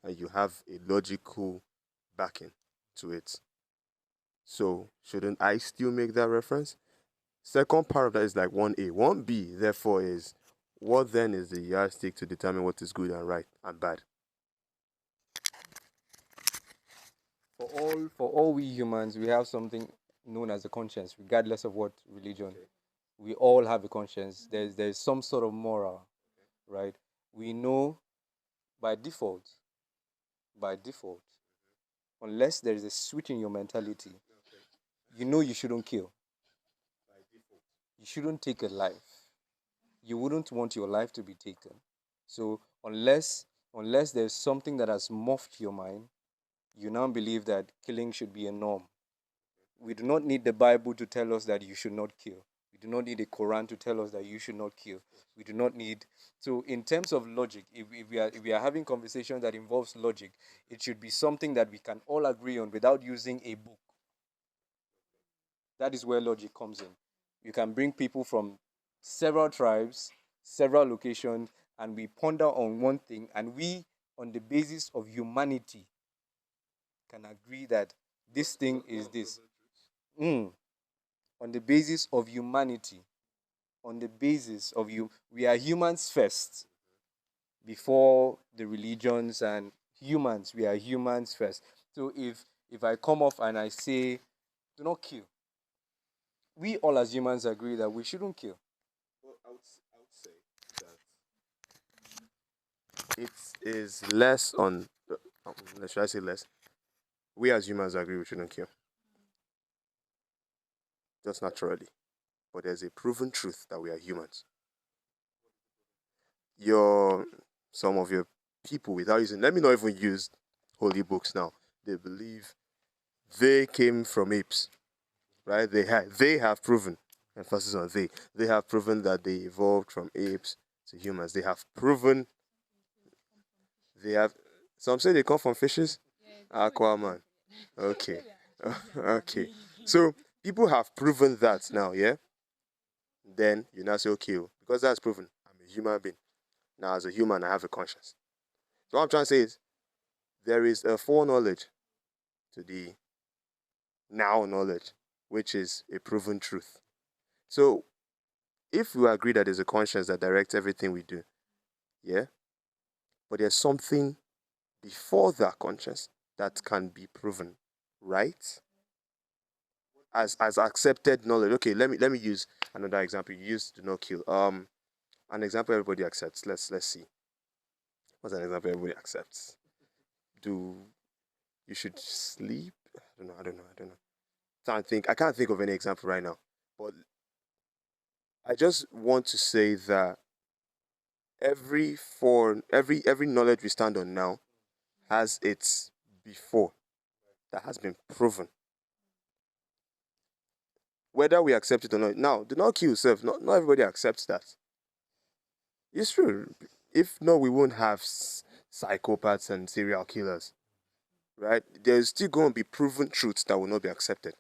and you have a logical backing to it, so shouldn't I still make that reference? Second part of that is like 1A. 1B, therefore, is what then is the yardstick to determine what is good and right and bad? For all we humans, we have something known as a conscience, regardless of what religion. We all have a conscience. There's some sort of moral, right? We know by default, by default, unless there is a switch in your mentality, you know you shouldn't kill. You shouldn't take a life. You wouldn't want your life to be taken. So unless there's something that has morphed your mind, you now believe that killing should be a norm. We do not need the Bible to tell us that you should not kill. We do not need the Quran to tell us that you should not kill. We do not need. So, in terms of logic, if we are having conversation that involves logic, it should be something that we can all agree on without using a book. That is where logic comes in. You can bring people from several tribes, several locations, and we ponder on one thing, and we, on the basis of humanity, can agree that this thing is this. Mm. On the basis of humanity, on the basis of you, we are humans first before the religions and humans. We are humans first. So if I come off and I say, do not kill, we all as humans agree that we shouldn't kill. Well, I would say that it is less on. Should I say less? We as humans agree we shouldn't kill, just naturally. But there's a proven truth that we are humans. Your Some of your people, without using, let me not even use holy books now. They believe they came from apes, right? They have proven, emphasis on they have proven that they evolved from apes to humans. They have proven they have. Some say they come from fishes. Aquaman. Okay. Okay. So people have proven that now, yeah? Then you now say, okay, because that's proven, I'm a human being. Now, as a human, I have a conscience. So what I'm trying to say is there is a foreknowledge to the now knowledge, which is a proven truth. So if we agree that there's a conscience that directs everything we do, yeah, but there's something before that conscience that can be proven, right? As accepted knowledge. Okay, let me use another example. You used do not kill. An example everybody accepts. Let's see. What's an example everybody accepts? Do you should sleep? I don't know. I can't think of any example right now. But I just want to say that every knowledge we stand on now has its before that has been proven. Whether we accept it or not. Now, do not kill yourself. Not everybody accepts that. It's true. If not, we won't have psychopaths and serial killers, right? There's still going to be proven truths that will not be accepted.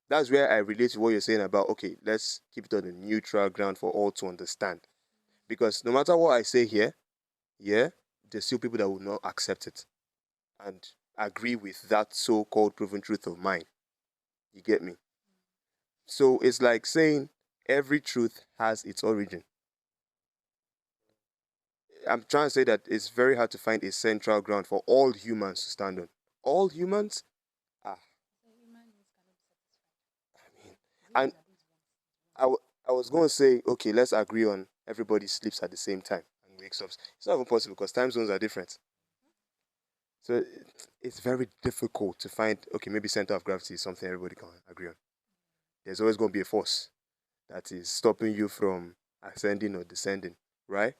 That's where I relate to what you're saying about, okay, let's keep it on a neutral ground for all to understand. Because no matter what I say here, yeah, there's still people that will not accept it and agree with that so-called proven truth of mine. You get me? So it's like saying every truth has its origin. I'm trying to say that it's very hard to find a central ground for all humans to stand on. All humans? Ah, I mean, and I was going to say, okay, let's agree on everybody sleeps at the same time and wakes up. It's not even possible because time zones are different. So it's very difficult to find, okay, maybe center of gravity is something everybody can agree on. There's always going to be a force that is stopping you from ascending or descending, right?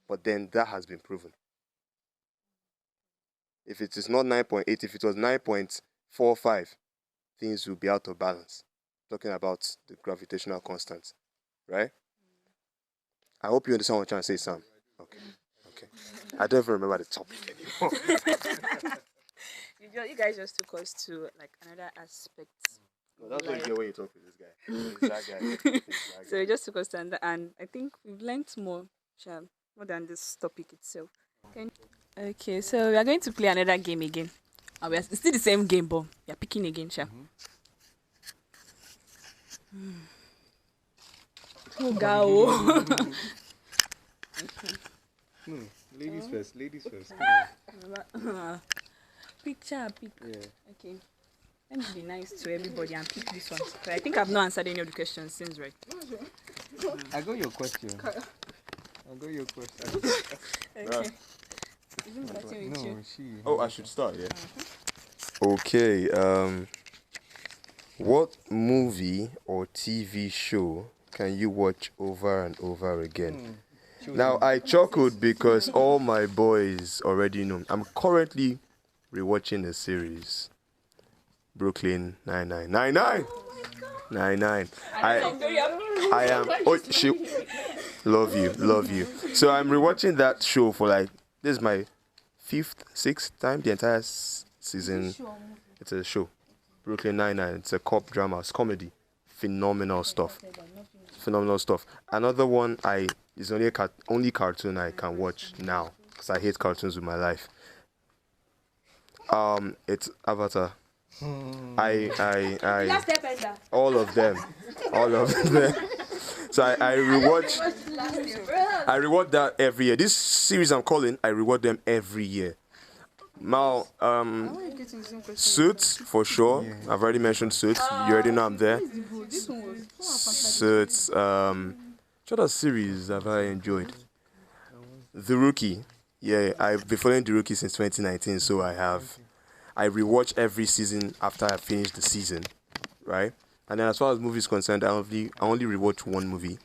But then that has been proven. If it is not 9.8, if it was 9.45, things will be out of balance. Talking about the gravitational constant, right? I hope you understand what I'm trying to say, Sam. Okay. Okay. I don't even remember the topic anymore. You guys just took us to like another aspect. No, that's what you Like, get when you talk to this guy. He's that guy. He's that so guy. it just took us to another, and I think we've learned more, more than this topic itself. Okay, so we are going to play another game again. We are still the same game, but we are picking again, Sha. Go. No, ladies first. Ladies first. Remember, Picture, pick. Yeah. Okay. Let me be nice to everybody and pick this one. But I think I've not answered any of the questions since, right? I got your question. I got your question. Okay. Is it starting with you? No, she. Oh, I should start, yeah. Okay. What movie or TV show can you watch over and over again? Now I chuckled because all my boys already know. I'm currently rewatching the series Brooklyn 99. 99. I am. Oh, she. Love you. So I'm rewatching that show for like this is my 5th, 6th time. The entire season. It's a show. Brooklyn 99. It's a cop drama. It's comedy. Phenomenal stuff. Another one is only cartoon I can watch now because I hate cartoons with my life. It's Avatar. All of them. So I rewatch that every year. This series I'm calling, I rewatch them every year. Now, Suits for sure. Yeah. I've already mentioned Suits. You already know I'm there. Suits. What other series have I enjoyed? The Rookie. Yeah, I've been following The Rookie since 2019, so I rewatch every season after I finish the season, right? And then as far as movies concerned, I only rewatch one movie,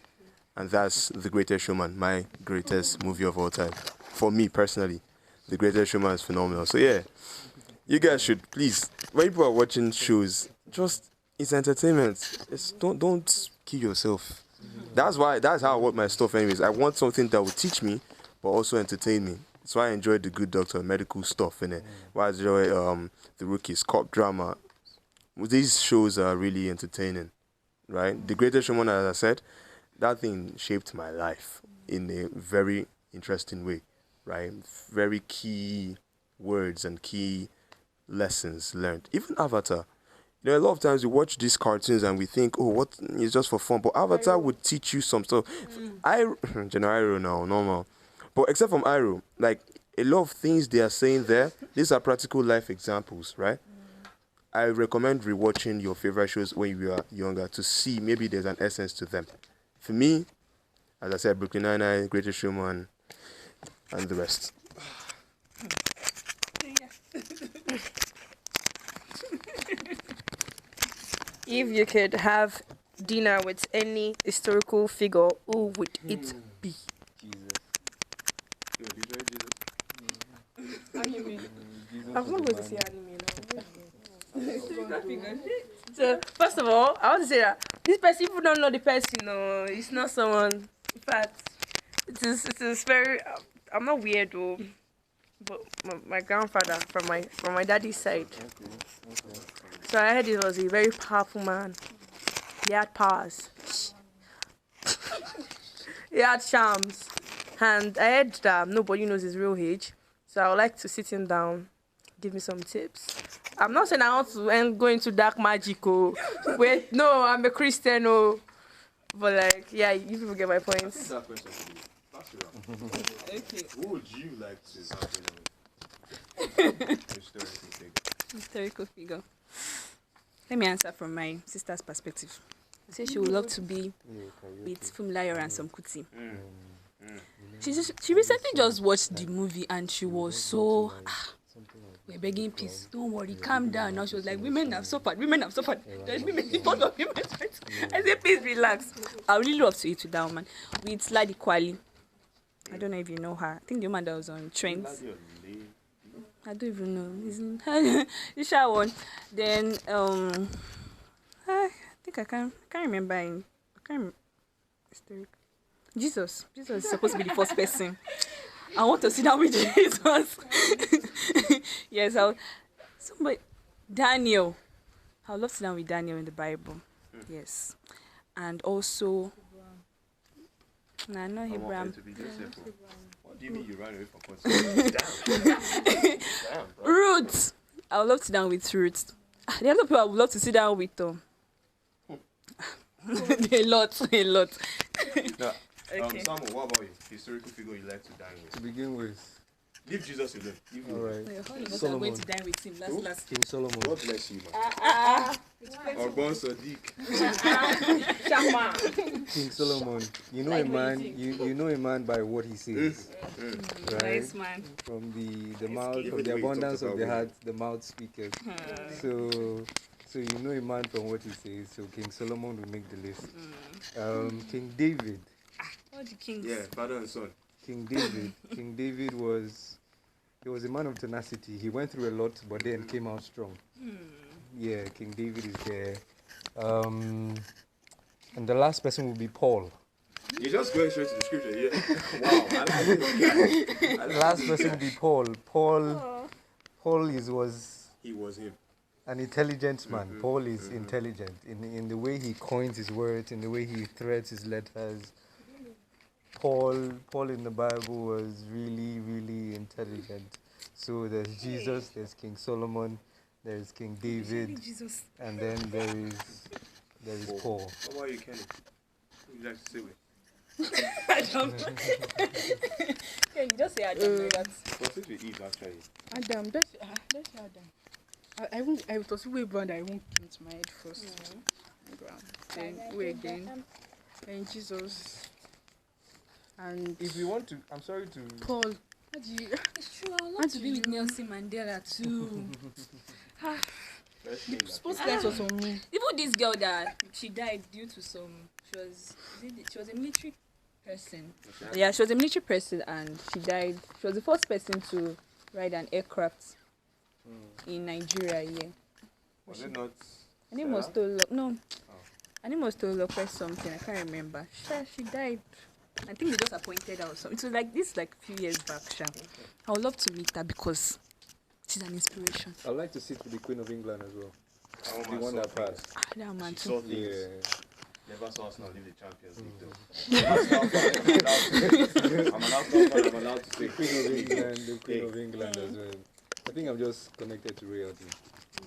and that's The Greatest Showman, my greatest movie of all time. For me personally, The Greatest Showman is phenomenal. So yeah, you guys should please, when people are watching shows, it's entertainment. Don't kill yourself. That's how I watch my stuff anyways. I want something that will teach me, but also entertain me. So I enjoy The Good Doctor, medical stuff in it. Why I enjoy The Rookies, cop drama. These shows are really entertaining, right? The Greatest Showman, as I said, that thing shaped my life in a very interesting way, right? Very key words and key lessons learned. Even Avatar. A lot of times we watch these cartoons and we think, oh, what is just for fun. But Avatar would teach you some stuff. Iroh now, normal. But except from Iroh, like a lot of things they are saying there, these are practical life examples, right? I recommend rewatching your favorite shows when you are younger to see maybe there's an essence to them. For me, as I said, Brooklyn Nine-Nine, Greatest Showman, and the rest. If you could have dinner with any historical figure, who would it be? I'm not going to say anime now. So, first of all, I want to say that this person, people don't know the person, it's not someone. In fact, it is very. I'm not weird though, but my grandfather from my daddy's side. Okay. So I heard he was a very powerful man. He had powers. He had charms, and I heard that nobody knows his real age. So I would like to sit him down, give me some tips. I'm not saying I want to go into dark magic. Oh, wait, no, I'm a Christian. Oh, but like, yeah, you people get my points. That question, pass it around. Okay. Who would you like to have dinner with? Historical figure. Let me answer from my sister's perspective. She said she would love to be with Funmilayo and some Kuti. She recently just watched the movie and she was so we're begging peace. Don't worry, calm down. Now she was like, women have suffered. There's women in front of women. I said, please relax. I really love to eat with that woman. With Ladi Kwali. I don't know if you know her. I think the woman that was on Trends. I don't even know. You shall one. Then I think I can't remember him. I can't remember. Jesus is supposed to be the first person. I want to sit down with Jesus. Yes, somebody Daniel. I would love to sit down with Daniel in the Bible. Yes. And also not Abraham. What do you mean you ran away from Ruth. I would love to sit down with Ruth. The other people I would love to sit down with a lot. No. Okay. Samuel, what about you? Historical figure you like to dine with? To begin with, Leave Jesus alone. Leave him All alone. right. All of us are Solomon. going to dine with him. Last. King Solomon. God bless you, man. Ogbon Sadiq. King Solomon. You know a man. You know a man by what he says. Right. Nice man. From the mouth, Even from the the way he talks abundance of about the women. heart, the mouth speaketh. So you know a man from what he says. So King Solomon will make the list. King David. All the kings. Yeah, father and son. King David. King David was he was a man of tenacity. He went through a lot, but then came out strong. Yeah, King David is there. And the last person will be Paul. You're just going straight to the scripture. Yeah. Wow, I like this guy. The last person will be Paul. Paul was He was him. an intelligent man. Paul is intelligent in the way he coins his words, in the way he threads his letters. Paul in the Bible was really, really intelligent. So there's Jesus, there's King Solomon, there's King David, Jesus. and then there is Paul. How about you, Kenny? Who would you like to say with? Adam. Yeah, you just say Adam like that. What's it with Eve, actually? Adam, let's say Adam. I was way born that I won't come to my head first. Then we again. And Jesus. And If you want to, I'm sorry to. Paul. How do you? It's true. I want to be with Nelson Mandela too. First name, Supposed to that was on me. Even this girl that she died due to she was a military person. Yeah, she was a military person and she died. She was the first person to ride an aircraft in Nigeria. Yeah. Was it not? Her name was Tolulope. No. Her name was Tolulope or something. I can't remember. She died. I think they just appointed her or something. It was like this, like a few years back. I would love to meet her because she's an inspiration. I'd like to sit with the Queen of England as well. Oh, The one that passed. That man Saw too. things. Yeah. Never saw us not leave the Champions League though. I'm allowed to say. The Queen of England, the Queen of England as well. I think I'm just connected to royalty.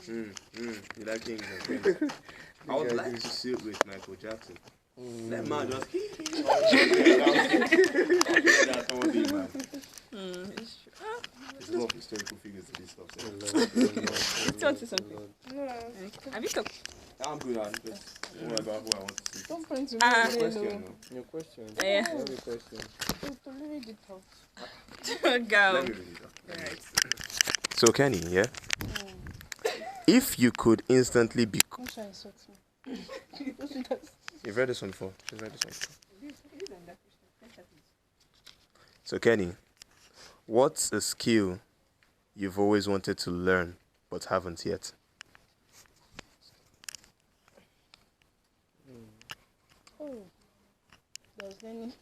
You like kings and queens. I would like to sit with Michael Jackson. That man just that's all day, man. It's true. There's a lot of historical figures to this stuff. So. Want to say something? Okay. Have you talked? I'm good on this. Don't worry about who I want to see. Don't point to me. Question, no? Your question. Yeah. I have a question. To read it out. Go. Let me read it up. Alright. So Kenny, yeah? If you could instantly be... Don't try and insult me. You've read this one before. She's read this one before. So Kenny, what's a skill you've always wanted to learn but haven't yet? Oh, there's learning.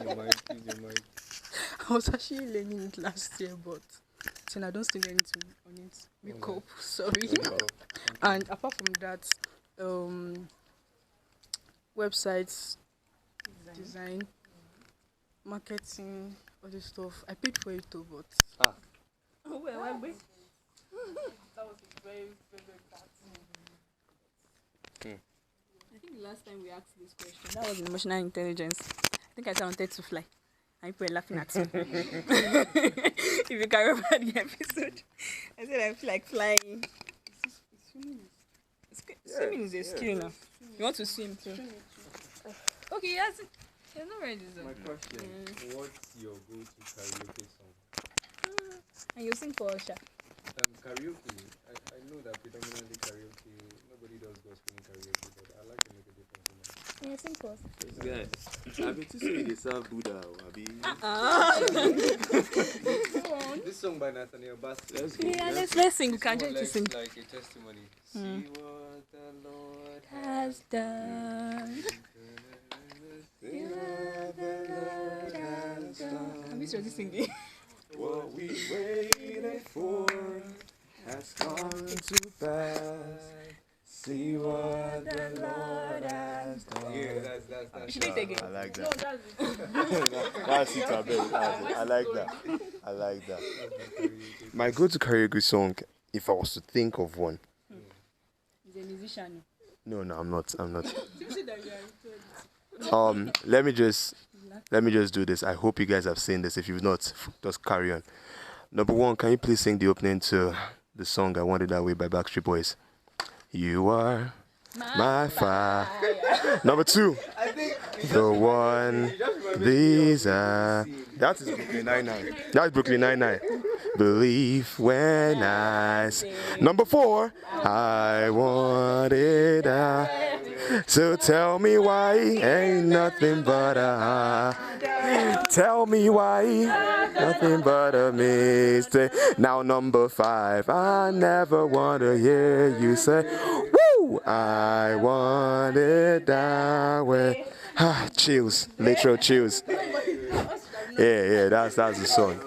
Your mic, please, your mic. I was actually learning it last year, but then I don't still learn it on it. Makeup, sorry. And apart from that, websites, design, marketing, all this stuff. I paid for it too, but Oh, well, wait. that was very, very bad. I think the last time we asked this question, that was emotional intelligence. I think I said I wanted to fly. And people were laughing at me. If you can remember the episode, I said I feel like flying. Swimming is a skill now. You want to swim too? Okay, yes. You're not ready, though. My question, what's your go-to karaoke song? And you sing for Osha. Karaoke, I know that predominantly karaoke, nobody does gospel in karaoke, but I like to make a difference in that. Yeah, sing for us. Guys, I've been to say they serve Buddha. This song by Nathaniel Bassett. Let's go. Yeah, let's sing. We can More try to sing. like a testimony. See what the Lord Has done. See what the Lord has done. I'm just ready singing. What we waited for has come to pass. See what the Lord has done. Yeah, that's Should we take it? I like that. That's it, I bet. I like that. I like that. My go-to karaoke song, if I was to think of one. He's a musician. No, I'm not. You see that you are into it. Let me just Let me just do this. I hope you guys have seen this. If you've not, just carry on. Number one, can you please sing the opening to the song I Want It That Way by Backstreet Boys? You are my fire. Number two, the one. These are. That is Brooklyn Nine-Nine. That's Brooklyn Nine-Nine. Believe when I Number four, I want it. So tell me why ain't nothing but a. Tell me why nothing but a mistake. Now number five, I never wanna hear you say, woo, I want it that way. Chills, literal chills. Yeah, that's the song.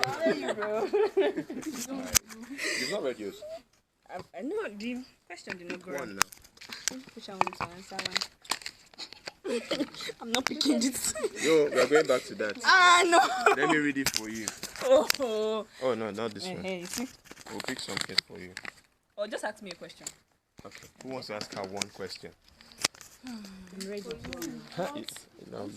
You've not read yours. I know the question did not go One on. now. Which I want to answer one. I'm not picking it. Yo, we're going back to that. No. Let me read it for you. Oh. Oh no, not this one. Hey, see? We'll pick something for you. Or just ask me a question. Okay. Who wants to ask her one question? I'm ready. No.